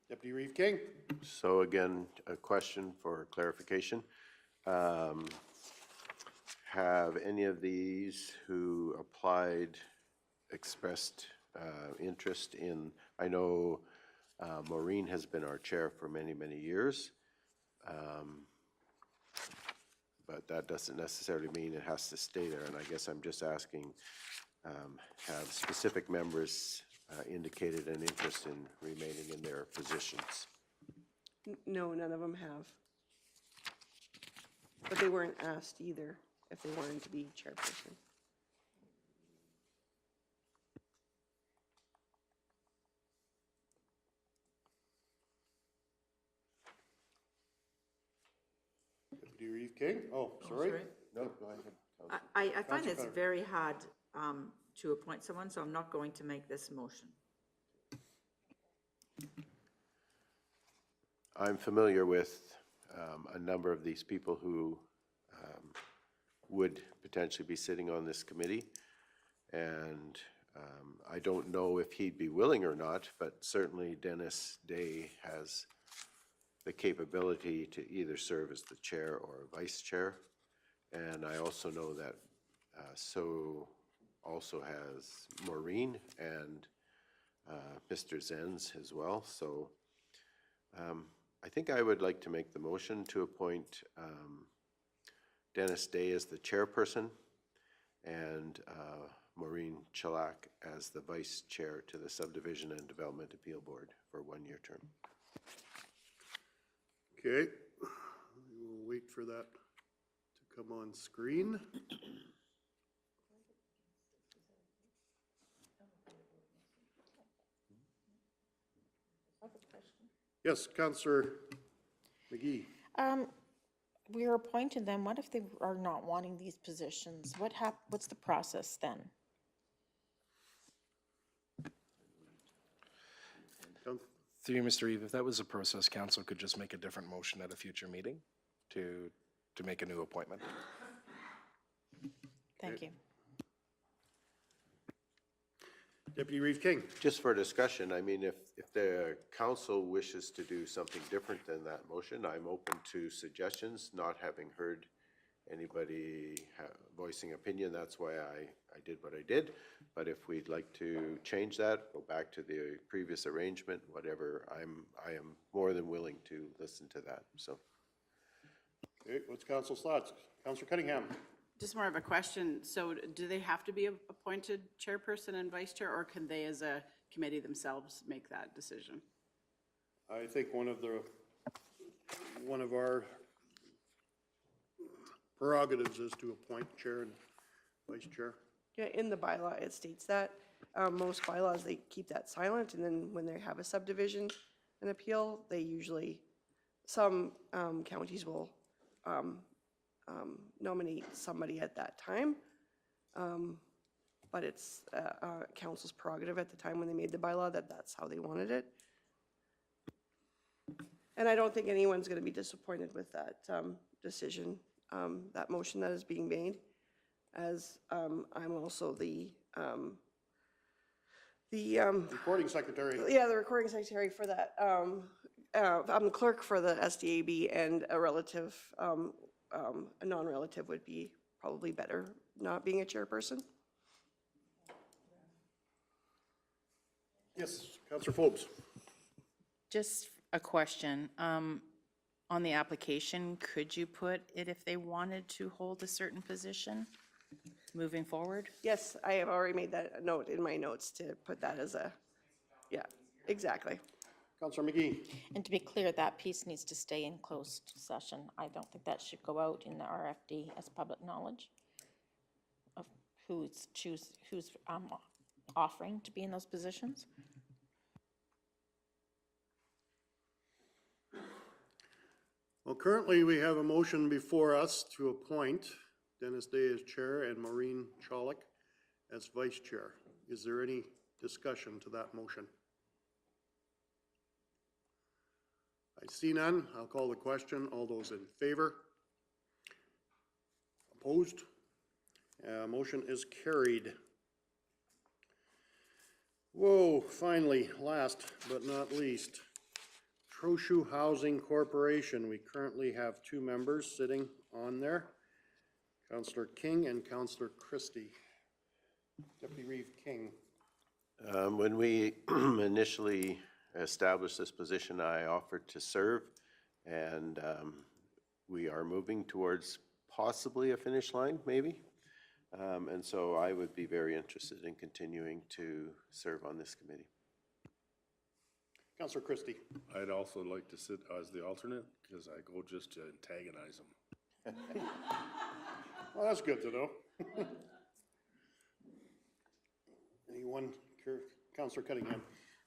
Deputy Reeve King. So again, a question for clarification. Have any of these who applied expressed interest in, I know Maureen has been our chair for many, many years, but that doesn't necessarily mean it has to stay there. And I guess I'm just asking, have specific members indicated an interest in remaining in their positions? No, none of them have. But they weren't asked either if they wanted to be chairperson. Deputy Reeve King. Oh, sorry. No, go ahead. I find Councillor it's Penner. very hard to appoint someone, so I'm not going to make this motion. I'm familiar with a number of these people who would potentially be sitting on this committee. And I don't know if he'd be willing or not, but certainly Dennis Day has the capability to either serve as the chair or vice chair. And I also know that so also has Maureen and Mr. Zenz as well. So I think I would like to make the motion to appoint Dennis Day as the chairperson and Maureen Shellac as the vice chair to the Subdivision and Development Appeal Board for a 1-year term. Okay. We'll wait for that to come on screen. Yes, Councillor McGee. We are appointing them. What if they are not wanting these positions? What's the process then? Through you, Mr. Reeve, if that was a process, council could just make a different motion at a future meeting to make a new appointment. Thank you. Deputy Reeve King. Just for discussion, I mean, if the council wishes to do something different than that motion, I'm open to suggestions, not having heard anybody voicing opinion. That's why I did what I did. But if we'd like to change that, go back to the previous arrangement, whatever, I am more than willing to listen to that, so. Okay, what's council's thoughts? Councillor Cunningham. Just more of a question. So do they have to be appointed chairperson and vice chair, or can they as a committee themselves make that decision? I think one of our prerogatives is to appoint chair and vice chair. Yeah, in the bylaw, it states that. Most bylaws, they keep that silent, and then when they have a subdivision and appeal, they usually, some counties will nominate somebody at that time. But it's council's prerogative at the time when they made the bylaw that that's how they wanted it. And I don't think anyone's going to be disappointed with that decision, that motion that is being made, as I'm also the Recording secretary. yeah, the recording secretary for that. I'm the clerk for the SDAB, and a relative, a non-relative would be probably better not being a chairperson. Yes, Councillor Forbes. Just a question. On the application, could you put it if they wanted to hold a certain position moving forward? Yes, I have already made that note in my notes to put that as a, yeah, exactly. Councillor McGee. And to be clear, that piece needs to stay in closed session. I don't think that should go out in the RFD as public knowledge of who's offering to be in those positions. Well, currently, we have a motion before us to appoint Dennis Day as chair and Maureen Cholick as vice chair. Is there any discussion to that motion? I see none. I'll call the question. All those in favor? Opposed? Motion is carried. Whoa, finally, last but not least, Trochu Housing Corporation. We currently have 2 members sitting on there, Councillor King and Councillor Christie. Deputy Reeve King. When we initially established this position, I offered to serve, and we are moving towards possibly a finish line, maybe. And so I would be very interested in continuing to serve on this committee. Councillor Christie. I'd also like to sit as the alternate, because I go just to antagonize them. Well, that's good to know. Anyone? Councillor Cunningham.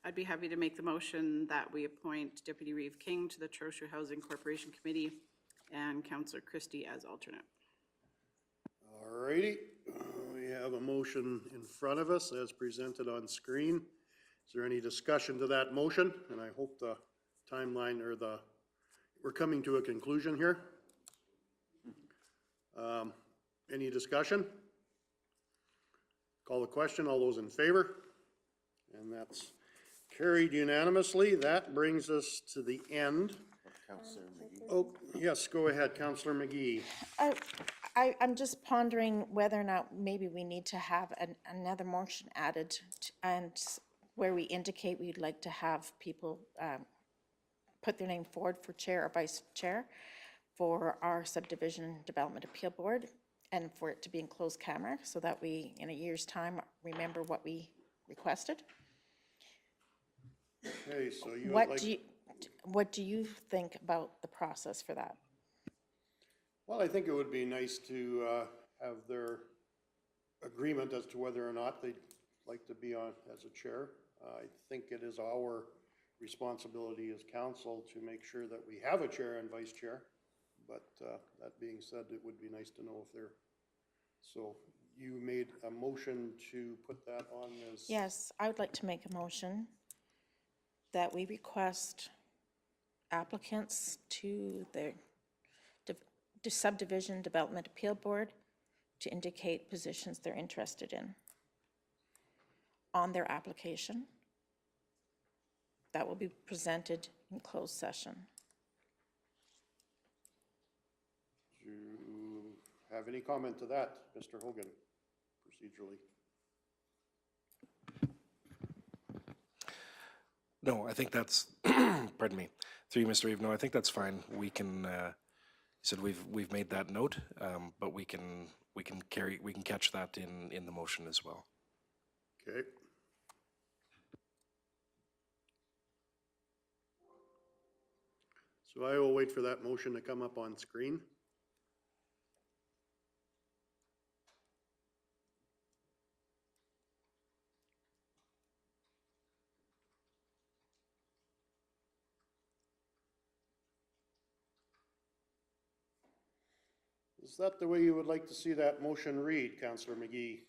I'd be happy to make the motion that we appoint Deputy Reeve King to the Trochu Housing Corporation Committee and Councillor Christie as alternate. All righty. We have a motion in front of us as presented on screen. Is there any discussion to that motion? And I hope the timeline or we're coming to a conclusion here. Any discussion? Call the question. All those in favor? And that's carried unanimously. That brings us to the end. Councillor McGee. Oh, yes, go ahead, Councillor McGee. I'm just pondering whether or not maybe we need to have another motion added and where we indicate we'd like to have people put their name forward for chair or vice chair for our Subdivision Development Appeal Board, and for it to be in closed camera so that we, in a year's time, remember what we requested. Okay, so you would like... What do you think about the process for that? Well, I think it would be nice to have their agreement as to whether or not they'd like to be on as a chair. I think it is our responsibility as council to make sure that we have a chair and vice chair. But that being said, it would be nice to know if they're... So you made a motion to put that on as... Yes, I would like to make a motion that we request applicants to the Subdivision Development Appeal Board to indicate positions they're interested in on their application. That will be presented in closed session. Do you have any comment to that, Mr. Hogan, procedurally? No, I think that's, pardon me, through you, Mr. Reeve, no, I think that's fine. We can, you said we've made that note, but we can catch that in the motion as well. Okay. So I will wait for that motion to come up on screen. Is that the way you would like to see that motion read, Councillor McGee?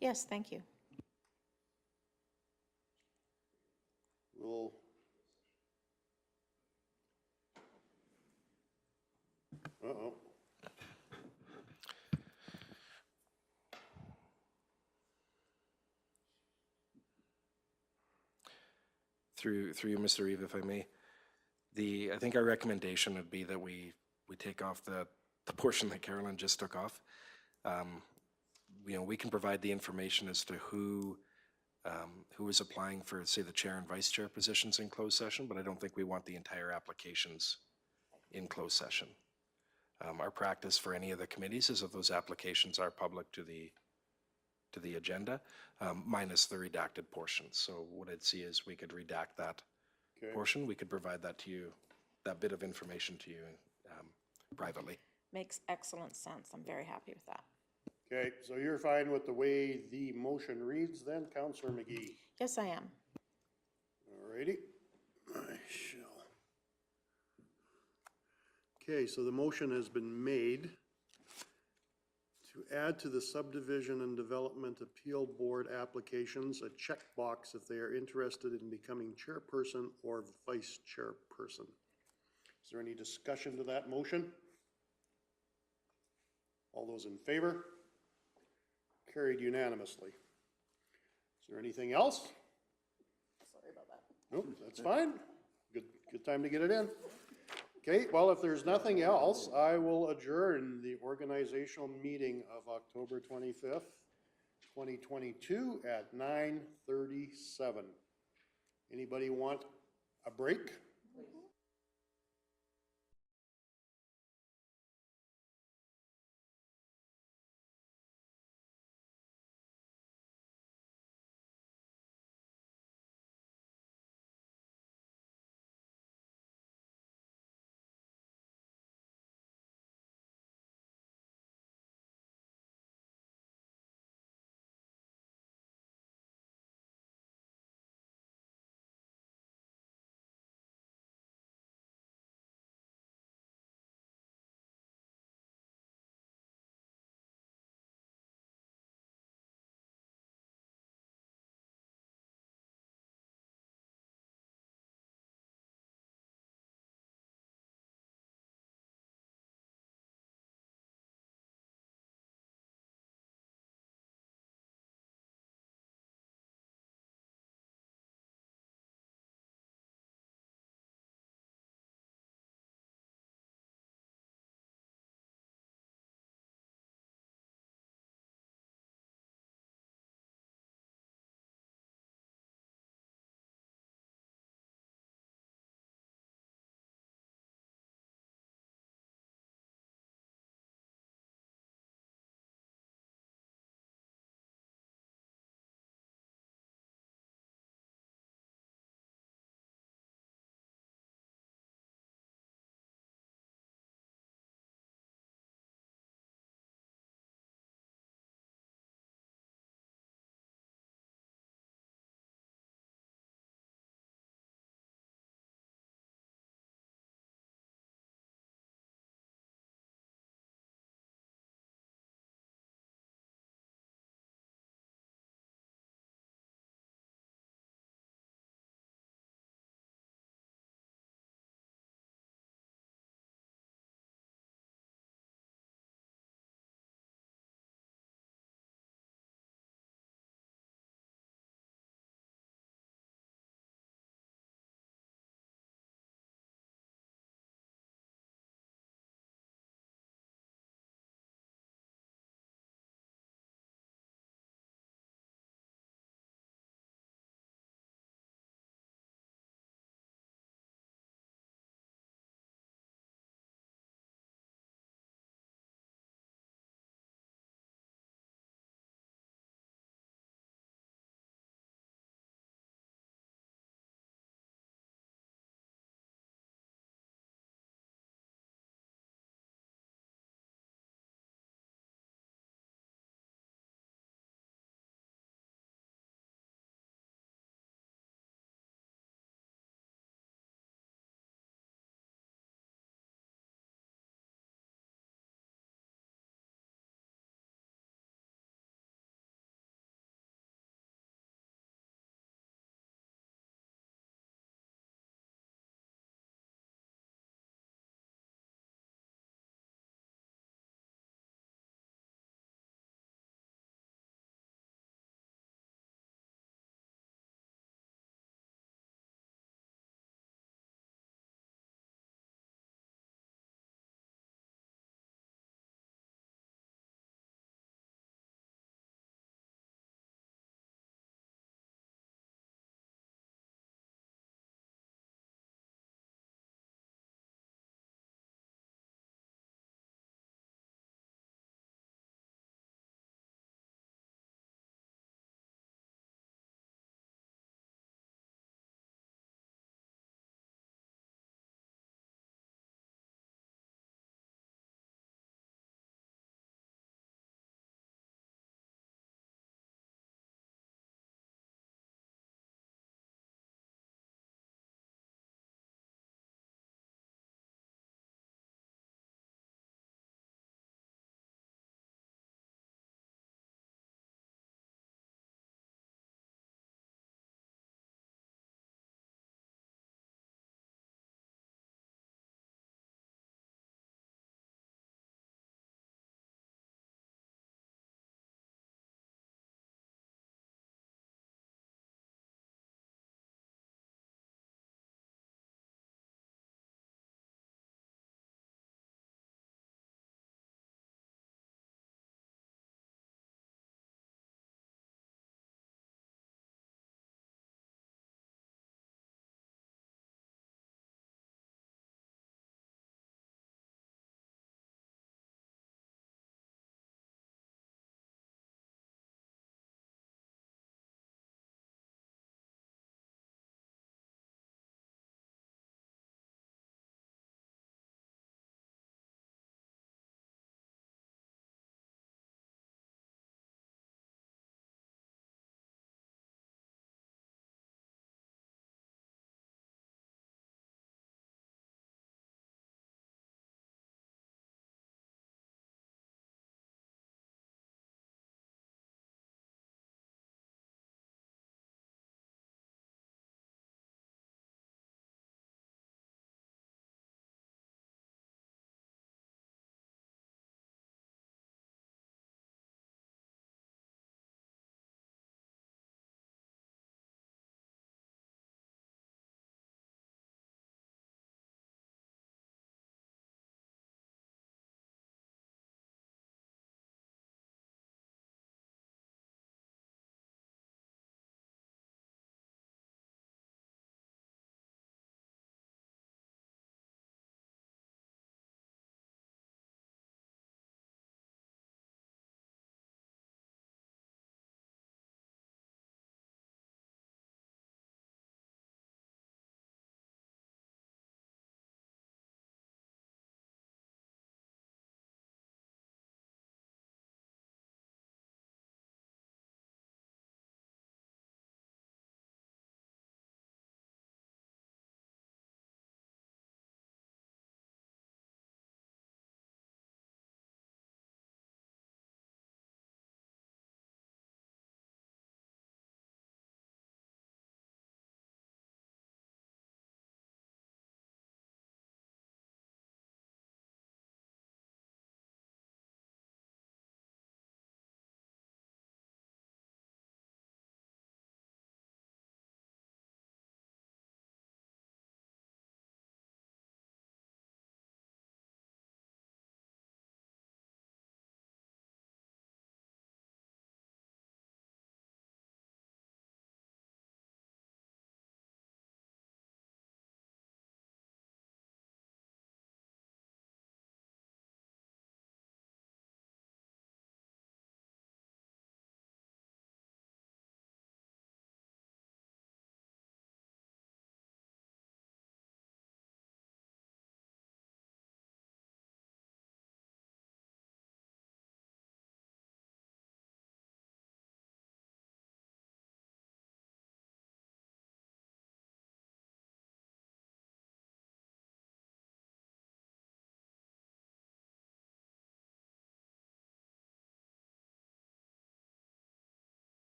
Yes, thank you. We'll Uh-oh. Through you, Mr. Reeve, if I may. I think our recommendation would be that we take off the portion that Carolyn just took off. You know, we can provide the information as to who is applying for, say, the chair and vice chair positions in closed session, but I don't think we want the entire applications in closed session. Our practice for any of the committees is that those applications are public to the agenda, minus the redacted portion. So what I'd see is we could redact that portion. We could provide that to you, that bit of information to you privately. Makes excellent sense. I'm very happy with that. Okay, so you're fine with the way the motion reads then, Councillor McGee? Yes, I am. All righty. I shall. Okay, so the motion has been made to add to the Subdivision and Development Appeal Board applications a checkbox if they are interested in becoming chairperson or vice chairperson. Is there any discussion to that motion? All those in favor? Carried unanimously. Is there anything else? Sorry about that. Nope, that's fine. Good time to get it in. Okay, well, if there's nothing else, I will adjourn the organizational meeting of October 25th, 2022 at 9:37. Anybody want a break?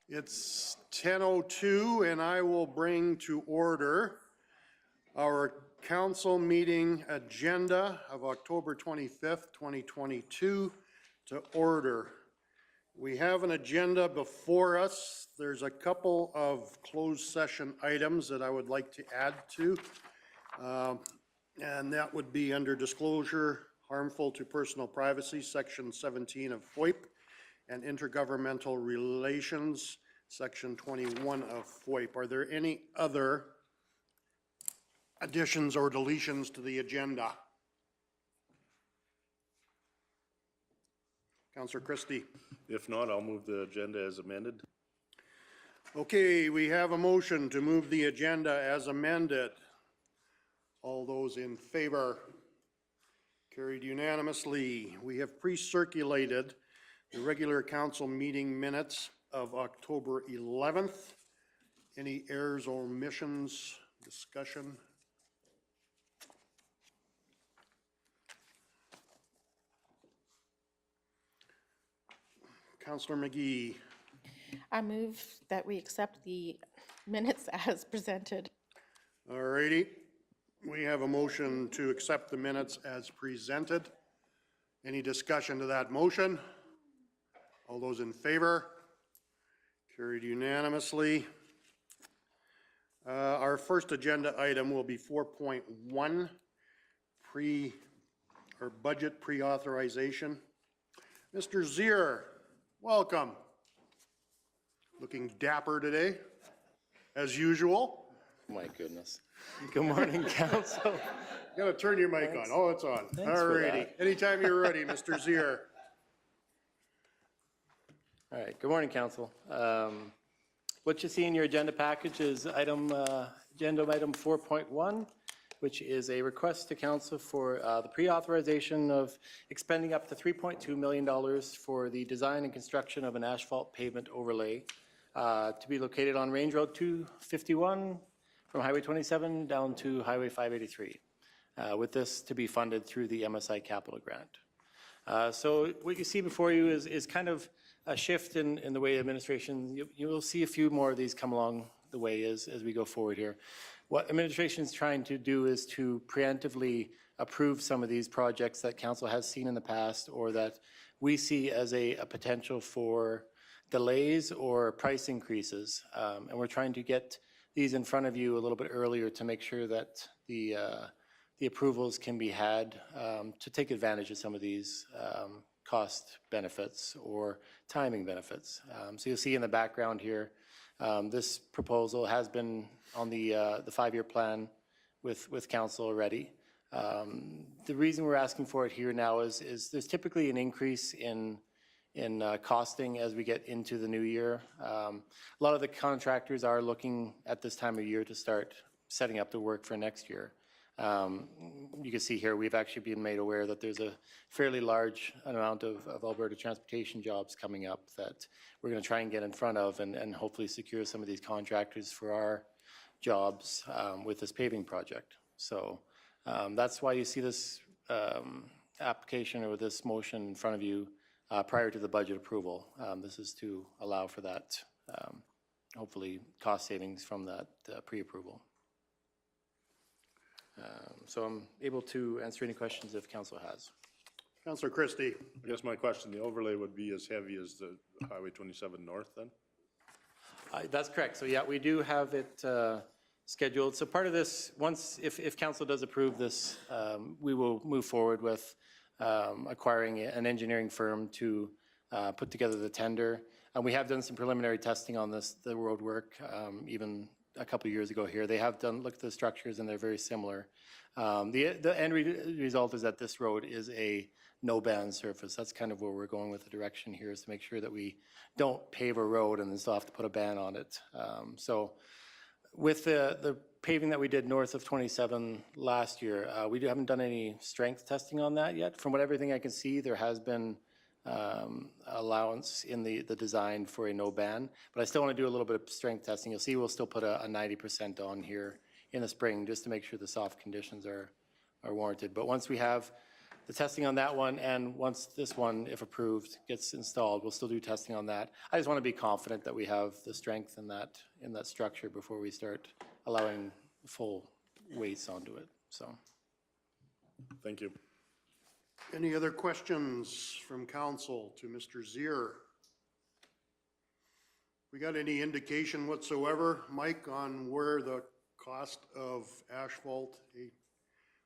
It's 10:02, and I will bring to order our council meeting agenda of October 25th, 2022 to order. We have an agenda before us. There's a couple of closed session items that I would like to add to. And that would be under disclosure, harmful to personal privacy, section 17 of FOIP, and intergovernmental relations, section 21 of FOIP. Are there any other additions or deletions to the agenda? Councillor Christie. If not, I'll move the agenda as amended. Okay, we have a motion to move the agenda as amended. All those in favor? Carried unanimously. We have pre-circulated the regular council meeting minutes of October 11th. Any errors or omissions, discussion? Councillor McGee. I move that we accept the minutes as presented. All righty. We have a motion to accept the minutes as presented. Any discussion to that motion? All those in favor? Carried unanimously. Our first agenda item will be 4.1, budget pre-authorization. Mr. Zier, welcome. Looking dapper today, as usual. My goodness. Good morning, council. You gotta turn your mic on. Oh, it's on. Thanks All for righty. that. Anytime you're ready, Mr. Zier. All right, good morning, council. What you see in your agenda package is agenda item 4.1, which is a request to council for the pre-authorization of expending up to $3.2 million for the design and construction of an asphalt pavement overlay to be located on Range Road 251 from Highway 27 down to Highway 583, with this to be funded through the MSI Capital Grant. So what you see before you is kind of a shift in the way administration, you will see a few more of these come along the way as we go forward here. What administration is trying to do is to preemptively approve some of these projects that council has seen in the past or that we see as a potential for delays or price increases. And we're trying to get these in front of you a little bit earlier to make sure that the approvals can be had to take advantage of some of these cost benefits or timing benefits. So you'll see in the background here, this proposal has been on the 5-year plan with council already. The reason we're asking for it here now is there's typically an increase in costing as we get into the new year. A lot of the contractors are looking at this time of year to start setting up the work for next year. You can see here, we've actually been made aware that there's a fairly large amount of Alberta transportation jobs coming up that we're going to try and get in front of and hopefully secure some of these contractors for our jobs with this paving project. So that's why you see this application or this motion in front of you prior to the budget approval. This is to allow for that, hopefully, cost savings from that pre-approval. So I'm able to answer any questions if council has. Councillor Christie. I guess my question, the overlay would be as heavy as the Highway 27 North then? That's correct. So yeah, we do have it scheduled. So part of this, once, if council does approve this, we will move forward with acquiring an engineering firm to put together the tender. And we have done some preliminary testing on this, the road work, even a couple of years ago here. They have looked at the structures and they're very similar. The end result is that this road is a no-band surface. That's kind of where we're going with the direction here, is to make sure that we don't pave a road and then still have to put a ban on it. So with the paving that we did north of 27 last year, we haven't done any strength testing on that yet. From everything I can see, there has been allowance in the design for a no ban, but I still want to do a little bit of strength testing. You'll see we'll still put a 90% on here in the spring just to make sure the soft conditions are warranted. But once we have the testing on that one, and once this one, if approved, gets installed, we'll still do testing on that. I just want to be confident that we have the strength in that structure before we start allowing full weights onto it, so. Thank you. Any other questions from council to Mr. Zier? We got any indication whatsoever, Mike, on where the cost of asphalt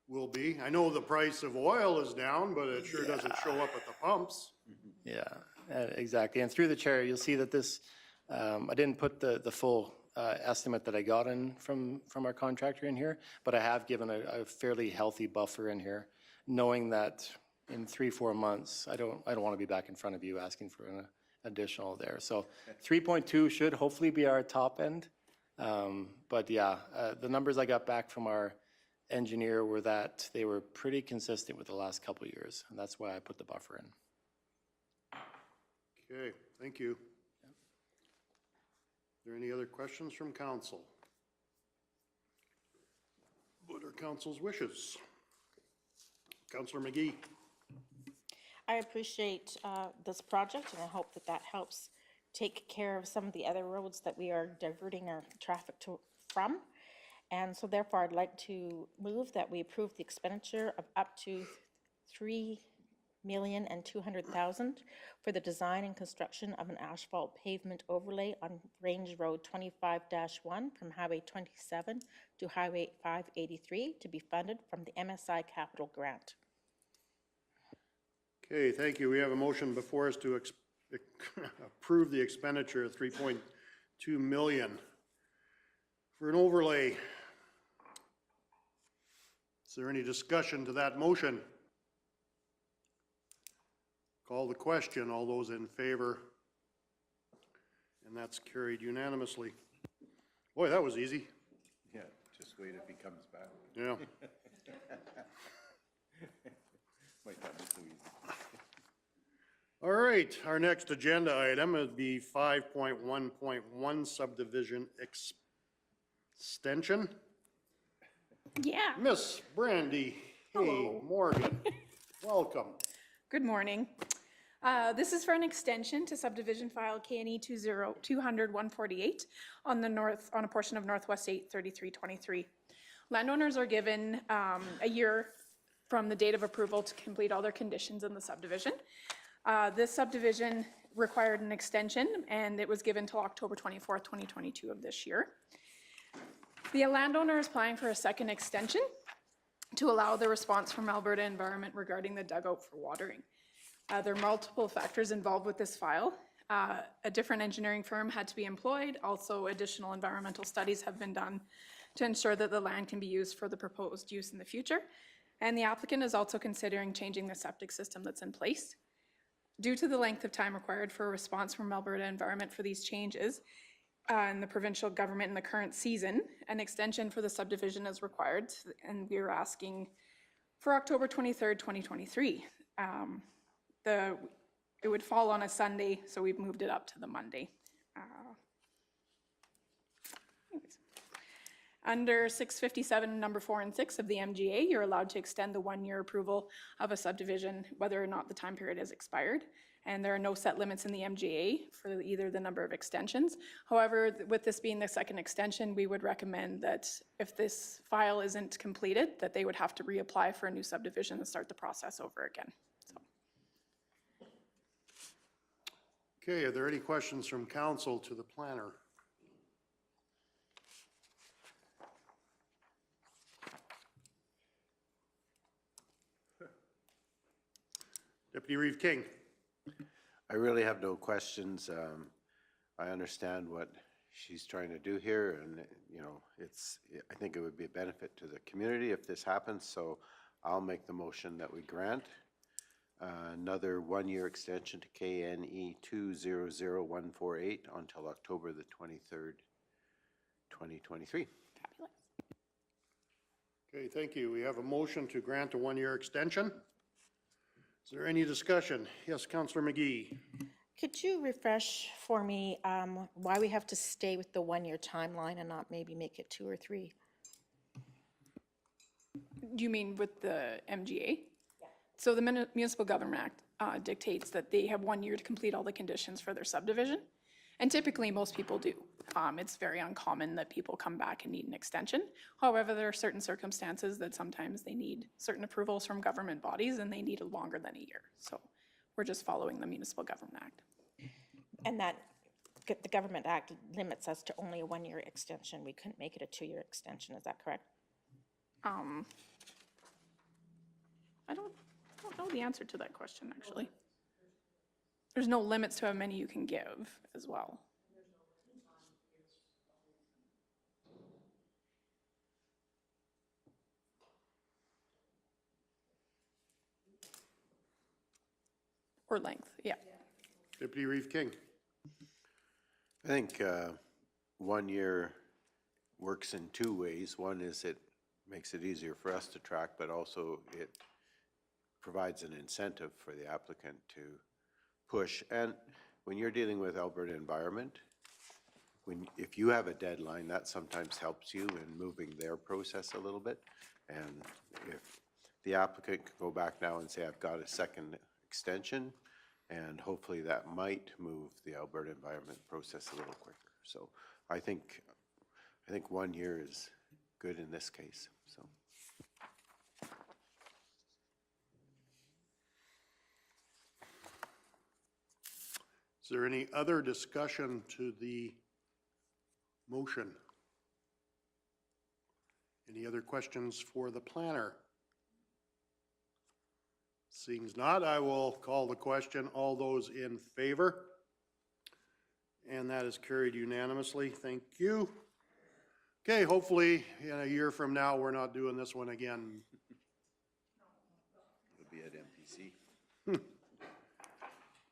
will be? I know the price of oil is down, but it sure doesn't show up at the pumps. Yeah, exactly. And through the chair, you'll see that this, I didn't put the full estimate that I got in from our contractor in here, but I have given a fairly healthy buffer in here, knowing that in 3-4 months, I don't want to be back in front of you asking for an additional there. So 3.2 should hopefully be our top end. But yeah, the numbers I got back from our engineer were that they were pretty consistent with the last couple of years, and that's why I put the buffer in. Okay, thank you. Are there any other questions from council? What are council's wishes? Councillor McGee. I appreciate this project, and I hope that that helps take care of some of the other roads that we are diverting our traffic from. And so therefore, I'd like to move that we approve the expenditure of up to $3,200,000 for the design and construction of an asphalt pavement overlay on Range Road 25-1 from Highway 27 to Highway 583 to be funded from the MSI Capital Grant. Okay, thank you. We have a motion before us to approve the expenditure of $3.2 million for an overlay. Is there any discussion to that motion? Call the question. All those in favor? And that's carried unanimously. Boy, that was easy. Yeah, just wait if he comes back. Yeah. Might not be so easy. All right, our next agenda item would be 5.1.1 subdivision extension. Yeah, Miss Brandy Hay Morgan, welcome. good morning. This is for an extension to subdivision file KNE 200-148 on a portion of Northwest 83323. Landowners are given a year from the date of approval to complete all their conditions in the subdivision. This subdivision required an extension, and it was given till October 24th, 2022 of this year. The landowner is applying for a second extension to allow the response from Alberta Environment regarding the dugout for watering. There are multiple factors involved with this file. A different engineering firm had to be employed. Also, additional environmental studies have been done to ensure that the land can be used for the proposed use in the future. And the applicant is also considering changing the septic system that's in place. Due to the length of time required for a response from Alberta Environment for these changes and the provincial government in the current season, an extension for the subdivision is required, and we are asking for October 23rd, 2023. It would fall on a Sunday, so we've moved it up to the Monday. Under 657, number 4 and 6 of the MGA, you're allowed to extend the 1-year approval of a subdivision, whether or not the time period has expired. And there are no set limits in the MGA for either the number of extensions. However, with this being the second extension, we would recommend that if this file isn't completed, that they would have to reapply for a new subdivision and start the process over again. So. Okay, are there any questions from council to the planner? Deputy Reeve King. I really have no questions. I understand what she's trying to do here, and you know, I think it would be a benefit to the community if this happens, so I'll make the motion that we grant another 1-year extension to KNE 200148 until October the 23rd, 2023. Okay, thank you. We have a motion to grant a 1-year extension. Is there any discussion? Yes, Councillor McGee. Could you refresh for me why we have to stay with the 1-year timeline and not maybe make it 2 or 3? Do you mean with the MGA? So the Municipal Government Act dictates that they have 1 year to complete all the conditions for their subdivision. And typically, most people do. It's very uncommon that people come back and need an extension. However, there are certain circumstances that sometimes they need certain approvals from government bodies and they need longer than a year. So we're just following the Municipal Government Act. And that, the Government Act limits us to only a 1 year extension. We couldn't make it a 2 year extension, is that correct? I don't know the answer to that question, actually. There's no limits to how many you can give as well. Or length, yeah. Deputy Reeve King. I think 1 year works in two ways. One is it makes it easier for us to track, but also it provides an incentive for the applicant to push. And when you're dealing with Alberta Environment, if you have a deadline, that sometimes helps you in moving their process a little bit. And if the applicant could go back now and say, I've got a second extension, and hopefully that might move the Alberta Environment process a little quicker. So I think 1 year is good in this case, so. Is there any other discussion to the motion? Any other questions for the planner? Seeing not, I will call the question. All those in favor? And that is carried unanimously. Thank you. Okay, hopefully in a year from now, we're not doing this one again. It'll be at MPC.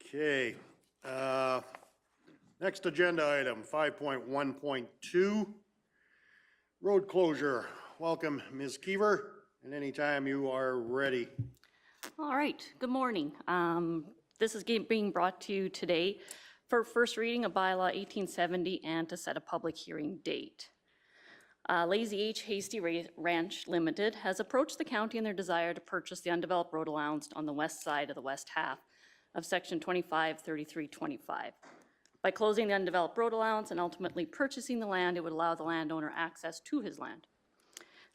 Okay. Next agenda item, 5.1.2, road closure. Welcome, Ms. Keever, and anytime you are ready. All right, good morning. This is being brought to you today for first reading of Bylaw 1870 and to set a public hearing date. Lazy H Hasty Ranch Limited has approached the county in their desire to purchase the undeveloped road allowance on the west side of the west half of Section 253325. By closing the undeveloped road allowance and ultimately purchasing the land, it would allow the landowner access to his land.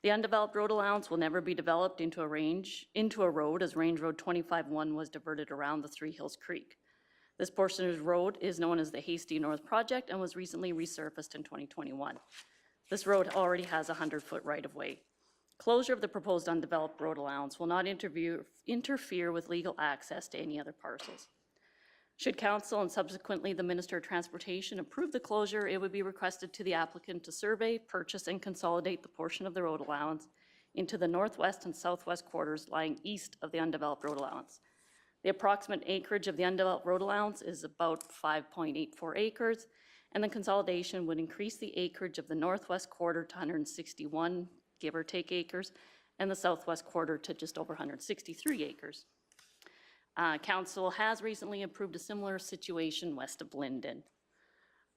The undeveloped road allowance will never be developed into a road, as Range Road 25-1 was diverted around the Three Hills Creek. This portion of road is known as the Hasty North Project and was recently resurfaced in 2021. This road already has a 100-foot right-of-way. Closure of the proposed undeveloped road allowance will not interfere with legal access to any other parcels. Should council and subsequently the Minister of Transportation approve the closure, it would be requested to the applicant to survey, purchase, and consolidate the portion of the road allowance into the northwest and southwest quarters lying east of the undeveloped road allowance. The approximate acreage of the undeveloped road allowance is about 5.84 acres, and the consolidation would increase the acreage of the northwest quarter to 161, give or take acres, and the southwest quarter to just over 163 acres. Council has recently approved a similar situation west of Linden.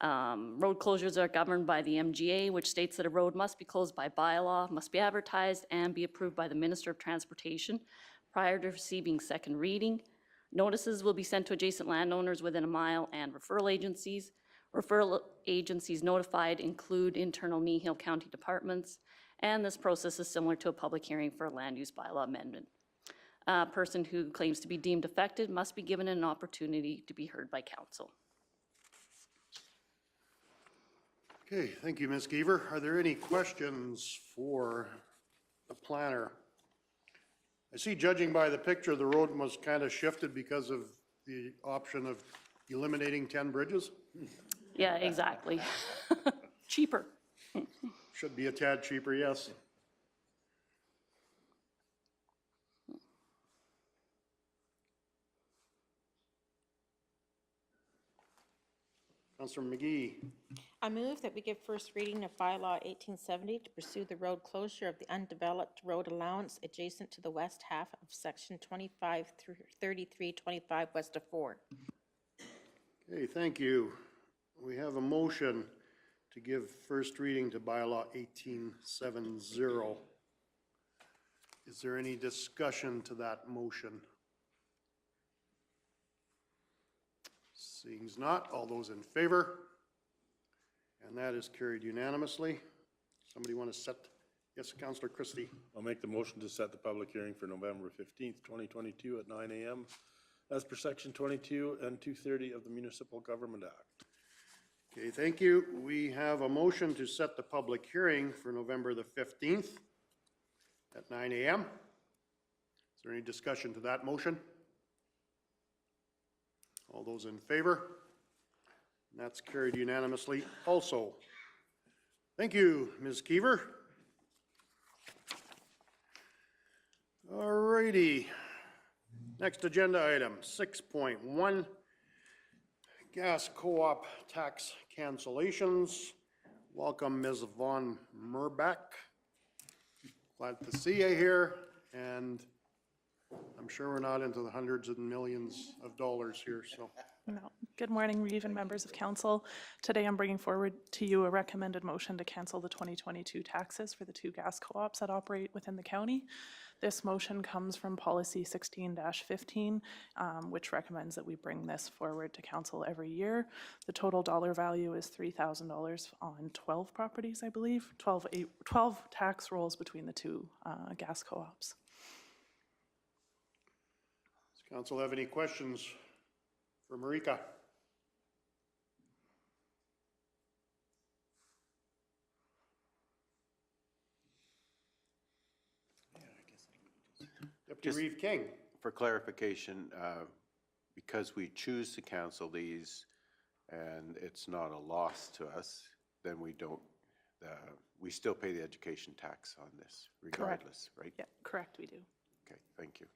Road closures are governed by the MGA, which states that a road must be closed by bylaw, must be advertised, and be approved by the Minister of Transportation prior to receiving second reading. Notices will be sent to adjacent landowners within a mile and referral agencies. Referral agencies notified include internal Kneehill County departments, and this process is similar to a public hearing for a land use bylaw amendment. A person who claims to be deemed affected must be given an opportunity to be heard by council. Okay, thank you, Ms. Keever. Are there any questions for the planner? I see, judging by the picture, the road was kind of shifted because of the option of eliminating 10 bridges. Yeah, exactly. Cheaper. Should be a tad cheaper, yes. Councilor McGee. I move that we give first reading of Bylaw 1870 to pursue the road closure of the undeveloped road allowance adjacent to the west half of Section 253325 west of 4. Okay, thank you. We have a motion to give first reading to Bylaw 1870. Is there any discussion to that motion? Seeing as not, all those in favor? And that is carried unanimously. Somebody want to set, yes, Councillor Christie. I'll make the motion to set the public hearing for November 15th, 2022 at 9 a.m. as per section 22 and 230 of the Municipal Government Act. Okay, thank you. We have a motion to set the public hearing for November the 15th at 9 a.m. Is there any discussion to that motion? All those in favor? And that's carried unanimously also. Thank you, Ms. Keever. All righty. Next agenda item, 6.1, Gas Co-Op Tax Cancellations. Welcome, Ms. Von Merbach. Glad to see you here, and I'm sure we're not into the hundreds and millions of dollars here, so. No. Good morning, Reeve and members of council. Today I'm bringing forward to you a recommended motion to cancel the 2022 taxes for the 2 gas co-ops that operate within the county. This motion comes from policy 16-15, which recommends that we bring this forward to council every year. The total dollar value is $3,000 on 12 properties, I believe, 12 tax rolls between the 2 gas co-ops. Does council have any questions for Marika? Deputy Reeve King. For clarification, because we choose to cancel these and it's not a loss to us, then we don't, we still pay the education tax on this regardless, right? Yeah, correct, we do. Okay, thank you.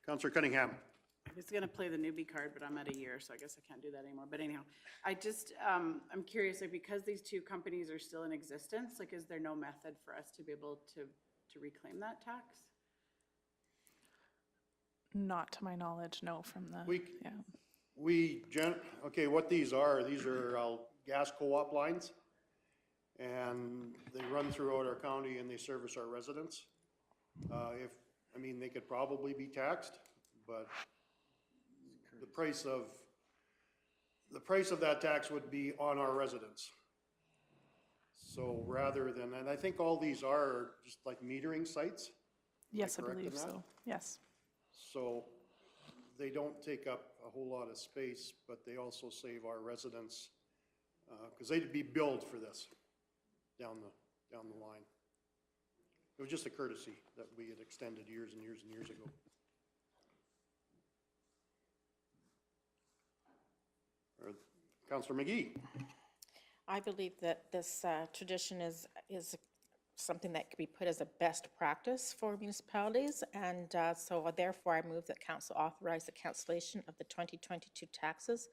Councillor Cunningham. I was gonna play the newbie card, but I'm at a year, so I guess I can't do that anymore. But anyhow, I just, I'm curious, like, because these 2 companies are still in existence, like, is there no method for us to be able to reclaim that tax? Not to my knowledge, no, from the, Okay, what these are gas co-op lines, and they run throughout our county and they service our residents. They could probably be taxed, but the price of that tax would be on our residents. So rather than, and I think all these are just like metering sites. yes, I correct in believe that? so, yes. So they don't take up a whole lot of space, but they also save our residents, because they'd be billed for this down the line. It was just a courtesy that we had extended years and years and years ago. Councillor McGee. I believe that this tradition is something that could be put as a best practice for municipalities, and so therefore I move that council authorize the cancellation of the 2022 taxes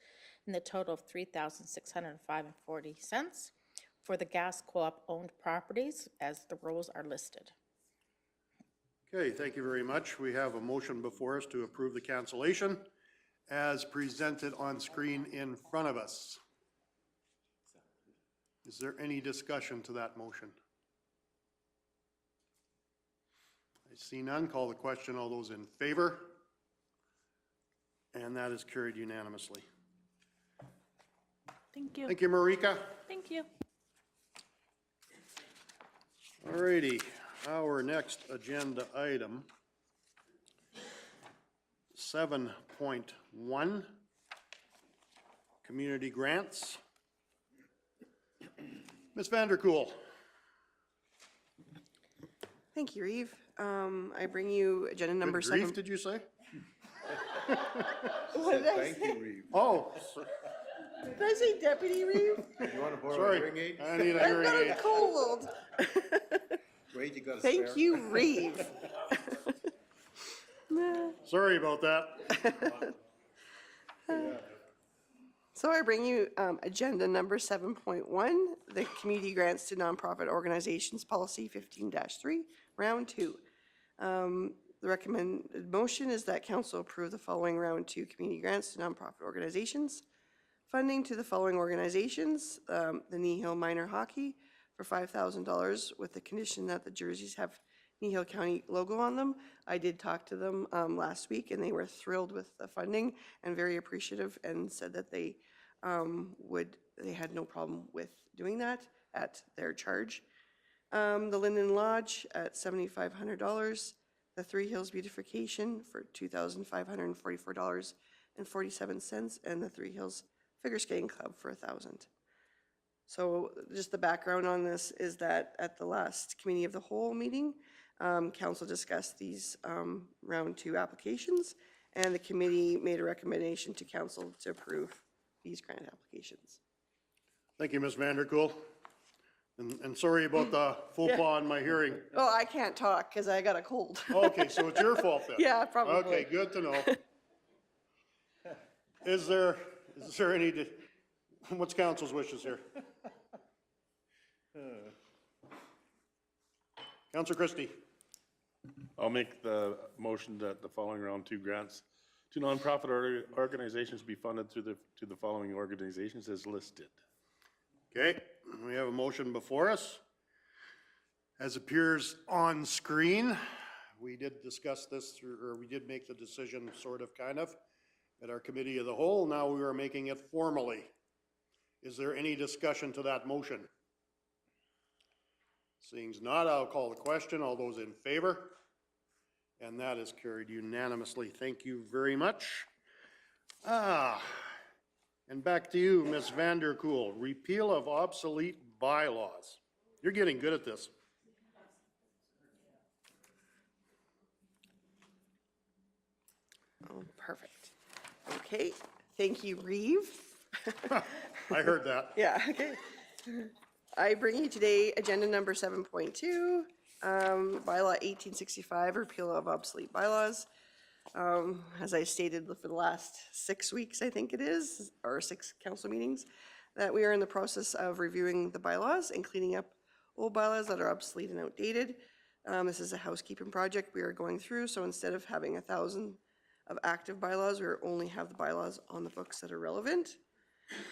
in the total of $3,605.40 for the gas co-op owned properties as the rows are listed. Okay, thank you very much. We have a motion before us to approve the cancellation as presented on screen in front of us. Is there any discussion to that motion? I see none. Call the question. All those in favor? And that is carried unanimously. Thank you. Thank you, Marika. Thank you. All righty, our next agenda item, 7.1, community grants. Ms. Vanderkool. Thank you, Reeve. I bring you agenda number Good 7. grief, did you say? What did I say? Oh, Did I say Deputy Reeve? sorry. I need a I've hearing got aid. a cold. Thank you, Reeve. Sorry about that. So I bring you agenda number 7.1, the Community Grants to Nonprofit Organizations Policy 15-3, Round 2. The recommended motion is that council approve the following Round 2 community grants to nonprofit organizations. Funding to the following organizations: the Kneehill Minor Hockey for $5,000 with the condition that the jerseys have Kneehill County logo on them. I did talk to them last week, and they were thrilled with the funding and very appreciative, and said that they had no problem with doing that at their charge. The Linden Lodge at $7,500. The Three Hills Beautification for $2,544.47, and the Three Hills Figure Skating Club for $1,000. So just the background on this is that at the last Committee of the Whole meeting, Council discussed these round 2 applications, and the committee made a recommendation to Council to approve these grant applications. Thank you, Ms. Vanderkool. And sorry about the faux pas in my hearing. Oh, I can't talk because I got a cold. Okay, so it's your fault then? Yeah, probably. Okay, good to know. Is there any, what's council's wishes here? Councilor Christie. I'll make the motion that the following round 2 grants to nonprofit organizations be funded to the following organizations as listed. Okay, we have a motion before us. As appears on screen, we did discuss this or we did make the decision sort of kind of at our Committee of the Whole. Now we are making it formally. Is there any discussion to that motion? Seeing as not, I'll call the question. All those in favor? And that is carried unanimously. Thank you very much. And back to you, Ms. Vanderkool. Repeal of obsolete bylaws. You're getting good at this. Oh, perfect. Okay, thank you, Reeve. I heard that. Yeah, okay. I bring you today agenda number 7.2, Bylaw 1865, repeal of obsolete bylaws. As I stated for the last 6 weeks, I think it is, or 6 council meetings, that we are in the process of reviewing the bylaws and cleaning up old bylaws that are obsolete and outdated. This is a housekeeping project we are going through, so instead of having 1,000 of active bylaws, we only have the bylaws on the books that are relevant.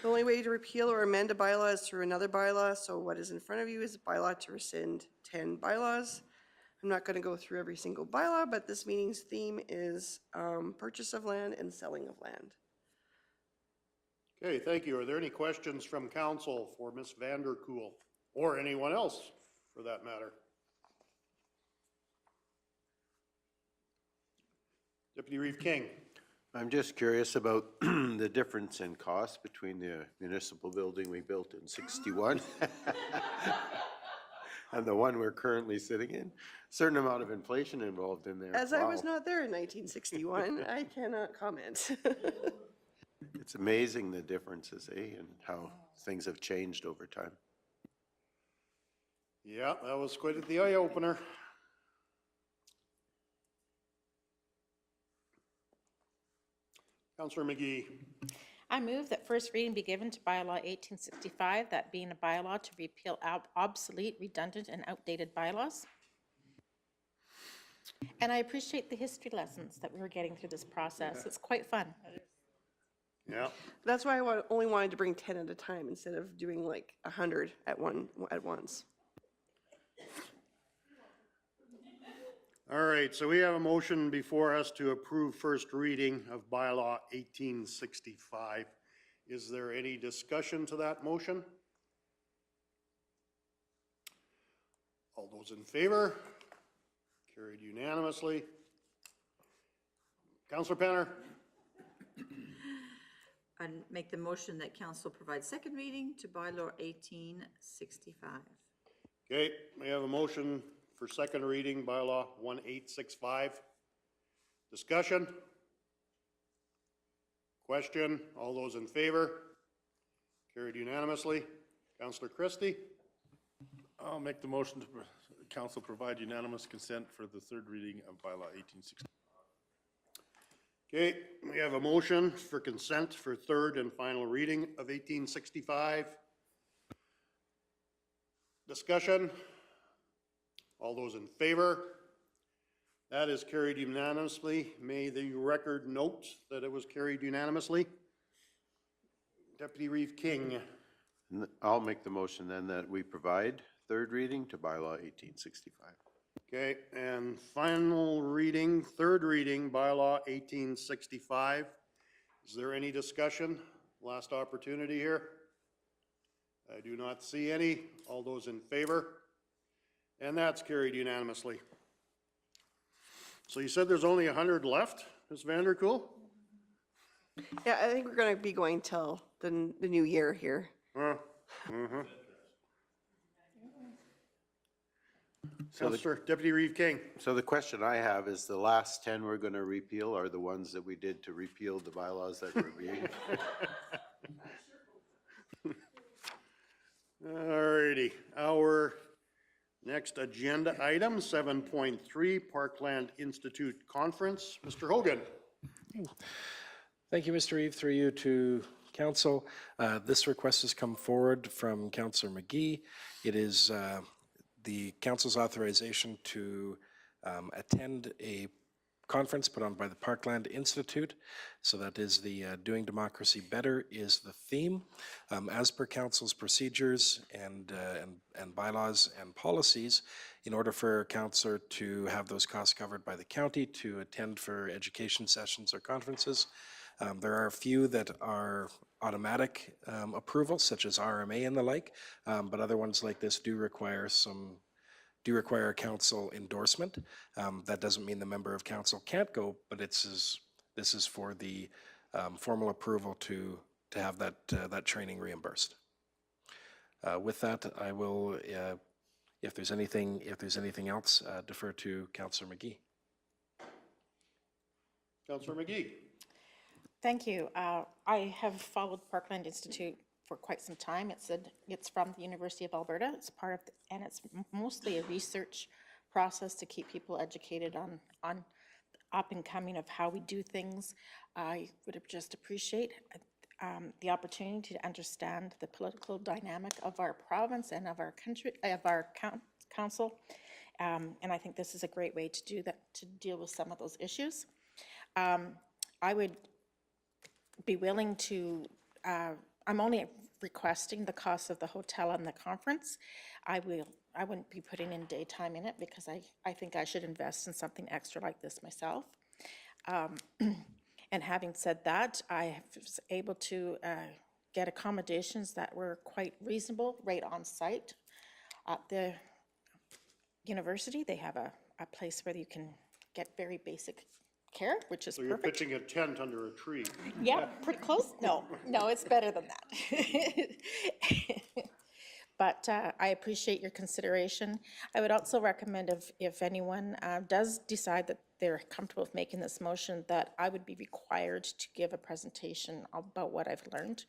The only way to repeal or amend a bylaw is through another bylaw, so what is in front of you is a bylaw to rescind 10 bylaws. I'm not going to go through every single bylaw, but this meeting's theme is purchase of land and selling of land. Okay, thank you. Are there any questions from council for Ms. Vanderkool or anyone else for that matter? Deputy Reeve King. I'm just curious about the difference in cost between the municipal building we built in '61 and the one we're currently sitting in. Certain amount of inflation involved in there. As I was Wow. not there in 1961, I cannot comment. It's amazing the differences, and how things have changed over time. Yeah, that was quite the eye opener. Councillor McGee. I move that first reading be given to bylaw 1865, that being a bylaw to repeal obsolete, redundant, and outdated bylaws. And I appreciate the history lessons that we were getting through this process. It's quite fun. Yeah. That's why I only wanted to bring 10 at a time instead of doing like 100 at once. All right, so we have a motion before us to approve first reading of bylaw 1865. Is there any discussion to that motion? All those in favor? Carried unanimously. Councillor Penner. I make the motion that council provide second reading to bylaw 1865. Okay, we have a motion for second reading, bylaw 1865. Discussion? Question? All those in favor? Carried unanimously. Councillor Christie? I'll make the motion to council provide unanimous consent for the third reading of bylaw 1865. Okay, we have a motion for consent for third and final reading of 1865. Discussion? All those in favor? That is carried unanimously. May the record note that it was carried unanimously. Deputy Reeve King. I'll make the motion then that we provide third reading to bylaw 1865. Okay, and final reading, third reading, bylaw 1865. Is there any discussion? Last opportunity here. I do not see any. All those in favor? And that's carried unanimously. So you said there's only 100 left, Ms. Vanderkool? Yeah, I think we're gonna be going till the new year here. Councillor Deputy Reeve King. So the question I have is the last 10 we're going to repeal are the ones that we did to repeal the bylaws that were being. Alrighty, our next agenda item, 7.3, Parkland Institute Conference. Mr. Hogan. Thank you, Mr. Reeve. Through you to council. This request has come forward from Councillor McGee. It is the council's authorization to attend a conference put on by the Parkland Institute. So that is the Doing Democracy Better is the theme. As per council's procedures and bylaws and policies, in order for a councillor to have those costs covered by the county to attend for education sessions or conferences, there are a few that are automatic approval, such as RMA and the like, but other ones like this do require a council endorsement. That doesn't mean the member of council can't go, but this is for the formal approval to have that training reimbursed. With that, I will, if there's anything else, defer to Councillor McGee. Councillor McGee. Thank you. I have followed Parkland Institute for quite some time. It's from the University of Alberta. It's part of, and it's mostly a research process to keep people educated on up and coming of how we do things. I would just appreciate the opportunity to understand the political dynamic of our province and of our country, of our council. And I think this is a great way to do that, to deal with some of those issues. I would be willing to, I'm only requesting the cost of the hotel and the conference. I wouldn't be putting in daytime in it because I think I should invest in something extra like this myself. And having said that, I was able to get accommodations that were quite reasonable right on site. At the university, they have a place where you can get very basic care, which is So you're perfect. pitching a tent under a tree. Yeah, pretty close. No, it's better than that. But I appreciate your consideration. I would also recommend if anyone does decide that they're comfortable with making this motion, that I would be required to give a presentation about what I've learned.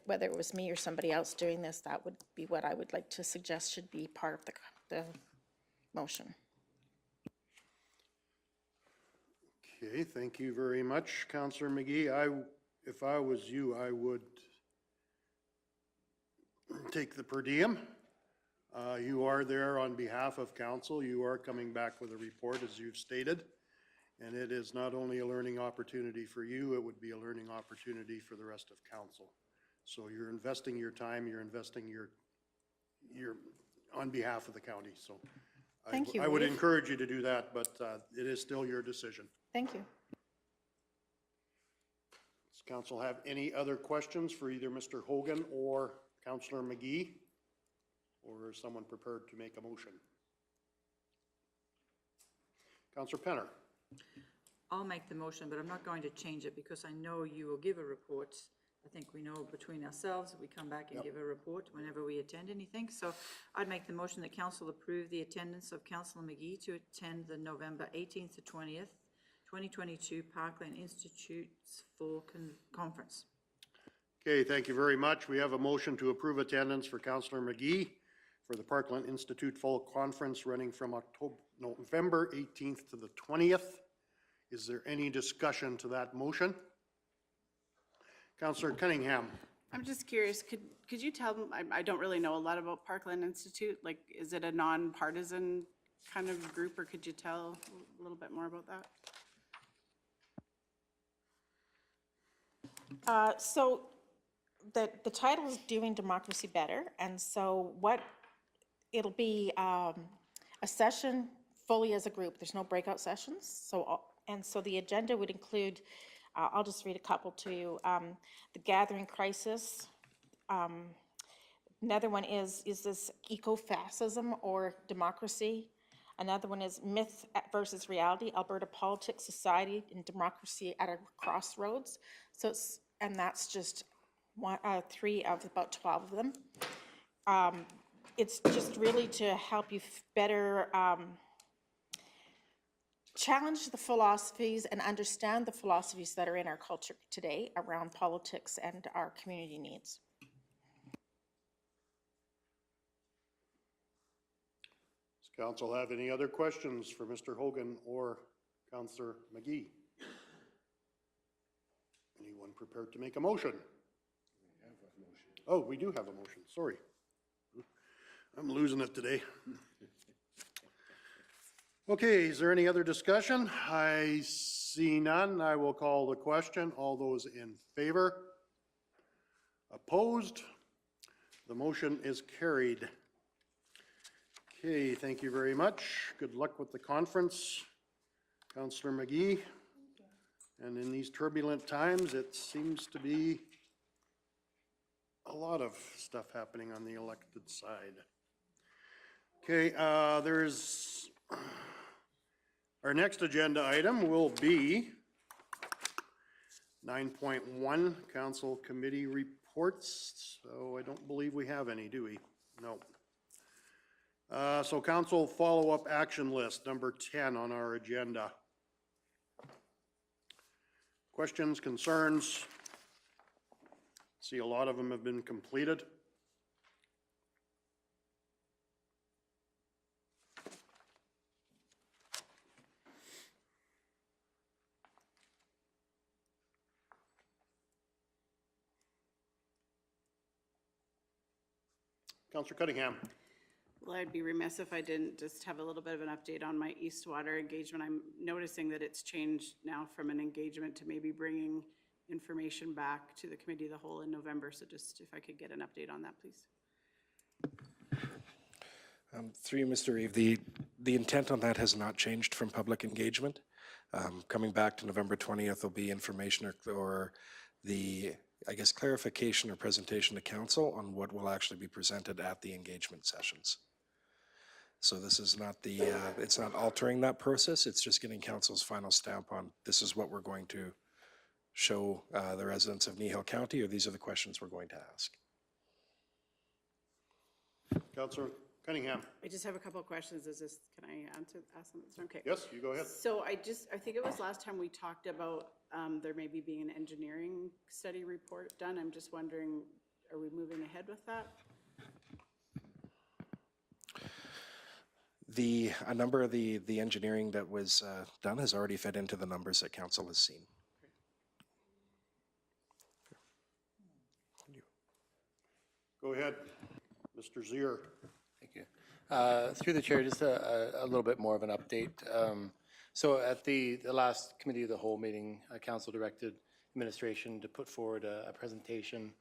Whether it was me or somebody else doing this, that would be what I would like to suggest should be part of the motion. Okay, thank you very much, Councillor McGee. If I was you, I would take the per diem. You are there on behalf of council. You are coming back with a report, as you've stated. And it is not only a learning opportunity for you, it would be a learning opportunity for the rest of council. So you're investing your time, you're investing your on behalf of the county. So Thank you, I would Reeve. encourage you to do that, but it is still your decision. Thank you. Does council have any other questions for either Mr. Hogan or Councillor McGee? Or is someone prepared to make a motion? Councillor Penner. I'll make the motion, but I'm not going to change it because I know you will give a report. I think we know between ourselves that we come back and give a report whenever we attend anything. So I'd make the motion that council approve the attendance of Councillor McGee to attend the November 18th to 20th, 2022 Parkland Institute's Full Conference. Okay, thank you very much. We have a motion to approve attendance for Councillor McGee for the Parkland Institute Fall Conference running from November 18th to the 20th. Is there any discussion to that motion? Councillor Cunningham. I'm just curious, could you tell them, I don't really know a lot about Parkland Institute, like, is it a nonpartisan kind of group, or could you tell a little bit more about that? So the title is Doing Democracy Better, and so what it'll be a session fully as a group. There's no breakout sessions. So the agenda would include, I'll just read a couple to you. The gathering crisis. Another one is this eco-fascism or democracy? Another one is myth versus reality, Alberta politics, society, and democracy at a crossroads. So and that's just one, 3 of about 12 of them. It's just really to help you better challenge the philosophies and understand the philosophies that are in our culture today around politics and our community needs. Does council have any other questions for Mr. Hogan or Councillor McGee? Anyone prepared to make a motion? Oh, we do have a motion, sorry. I'm losing it today. Okay, is there any other discussion? I see none. I will call the question. All those in favor? Opposed? The motion is carried. Okay, thank you very much. Good luck with the conference, Councillor McGee. And in these turbulent times, it seems to be a lot of stuff happening on the elected side. Okay, there's our next agenda item will be 9.1, Council Committee Reports. So I don't believe we have any, do we? No. So Council Follow-Up Action List, number 10 on our agenda. Questions, concerns? See, a lot of them have been completed. Councillor Cunningham. Well, I'd be remiss if I didn't just have a little bit of an update on my Eastwater engagement. I'm noticing that it's changed now from an engagement to maybe bringing information back to the Committee of the Whole in November. So just if I could get an update on that, please. Through you, Mr. Reeve, the intent on that has not changed from public engagement. Coming back to November 20th, there'll be information or the, I guess, clarification or presentation to council on what will actually be presented at the engagement sessions. So this is not the, it's not altering that process, it's just getting council's final stamp on this is what we're going to show the residents of Kneehill County, or these are the questions we're going to ask. Councillor Cunningham. I just have a couple of questions. Can I ask them? Okay. Yes, you go ahead. So I think it was last time we talked about there maybe being an engineering study report done. I'm just wondering, are we moving ahead with that? A number of the engineering that was done has already fed into the numbers that council has seen. Go ahead, Mr. Zier. Thank you. Through the chair, just a little bit more of an update. So at the last Committee of the Whole meeting, council directed administration to put forward a presentation,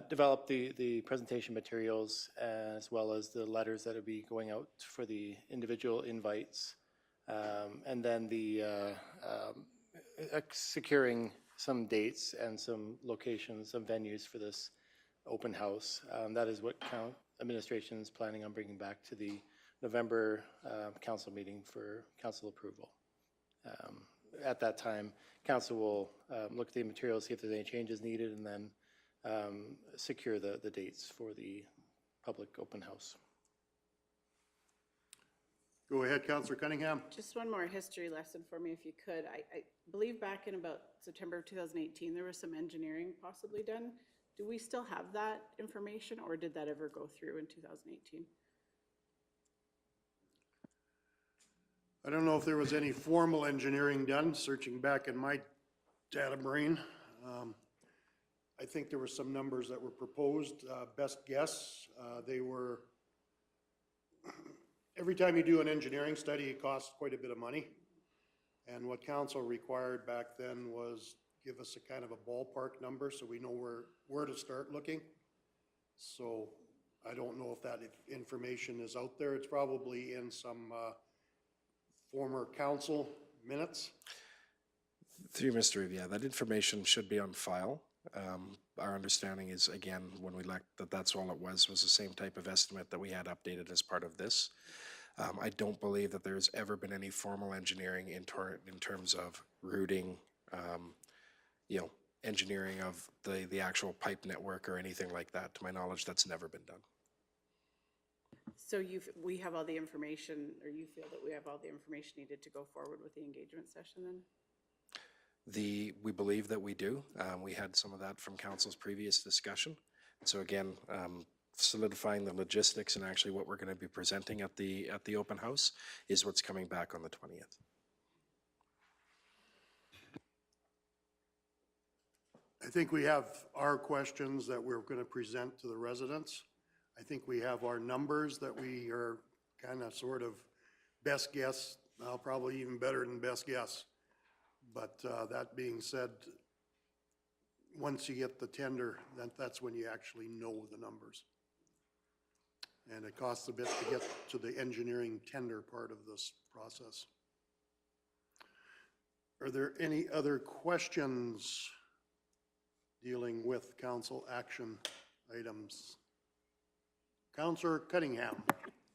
develop the presentation materials as well as the letters that will be going out for the individual invites, and then the securing some dates and some locations, some venues for this open house. That is what administration is planning on bringing back to the November council meeting for council approval. At that time, council will look at the materials, see if there's any changes needed, and then secure the dates for the public open house. Go ahead, Councillor Cunningham. Just one more history lesson for me, if you could. I believe back in about September of 2018, there was some engineering possibly done. Do we still have that information, or did that ever go through in 2018? I don't know if there was any formal engineering done, searching back in my data brain. I think there were some numbers that were proposed. Best guess, they were, every time you do an engineering study, it costs quite a bit of money. And what council required back then was give us a kind of a ballpark number so we know where to start looking. So I don't know if that information is out there. It's probably in some former council minutes. Through Mr. Reeve, yeah, that information should be on file. Our understanding is, again, when we looked, that that's all it was the same type of estimate that we had updated as part of this. I don't believe that there's ever been any formal engineering in terms of routing, you know, engineering of the actual pipe network or anything like that. To my knowledge, that's never been done. So we have all the information, or you feel that we have all the information needed to go forward with the engagement session then? We believe that we do. We had some of that from council's previous discussion. So again, solidifying the logistics and actually what we're going to be presenting at the open house is what's coming back on the 20th. I think we have our questions that we're going to present to the residents. I think we have our numbers that we are kind of sort of best guess, well, probably even better than best guess. But that being said, once you get the tender, that's when you actually know the numbers. And it costs a bit to get to the engineering tender part of this process. Are there any other questions dealing with council action items? Councillor Cunningham.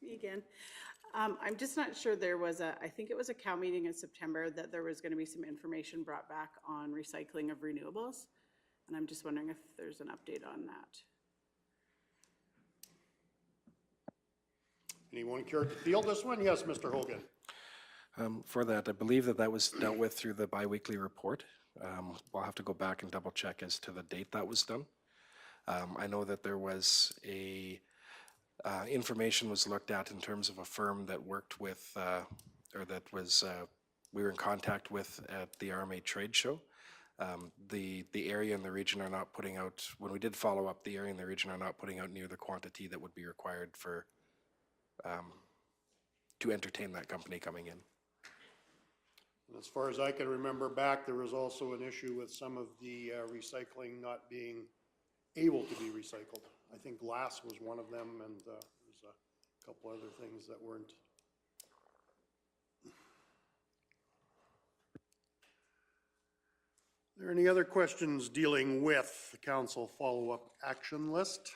Me again. I'm just not sure, there was I think it was a COW meeting in September that there was going to be some information brought back on recycling of renewables. And I'm just wondering if there's an update on that. Anyone care to field this one? Yes, Mr. Hogan. For that, I believe that was dealt with through the biweekly report. We'll have to go back and double check as to the date that was done. I know that there was information was looked at in terms of a firm that worked with, or that was, we were in contact with at the RMA trade show. The area and the region are not putting out, when we did follow up, the area and the region are not putting out near the quantity that would be required for, to entertain that company coming in. As far as I can remember back, there was also an issue with some of the recycling not being able to be recycled. I think glass was one of them, and there's a couple other things that weren't. Are there any other questions dealing with the council follow-up action list?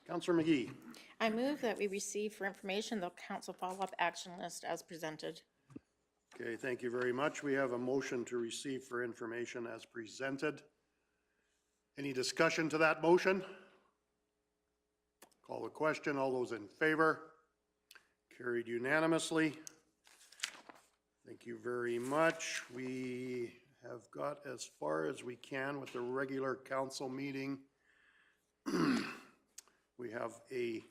Councillor McGee. I move that we receive for information the council follow-up action list as presented. Okay, thank you very much. We have a motion to receive for information as presented. Any discussion to that motion? Call the question. All those in favor? Carried unanimously. Thank you very much. We have got as far as we can with the regular council meeting. We have a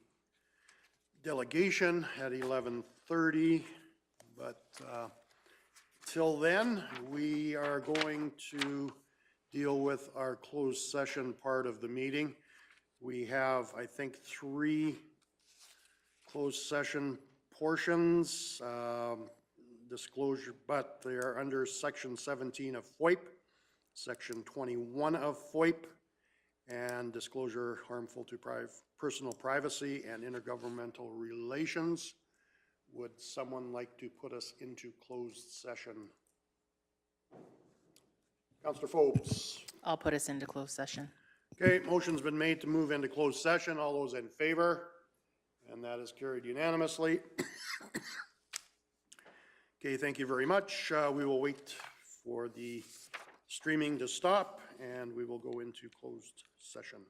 delegation at 11:30, but till then, we are going to deal with our closed session part of the meeting. We have, I think, 3 closed session portions, disclosure, but they are under Section 17 of FOIP, Section 21 of FOIP, and disclosure harmful to personal privacy and intergovernmental relations. Would someone like to put us into closed session? Councillor Forbes. I'll put us into closed session. Okay, motion's been made to move into closed session. All those in favor? And that is carried unanimously. Okay, thank you very much. We will wait for the streaming to stop and we will go into closed session.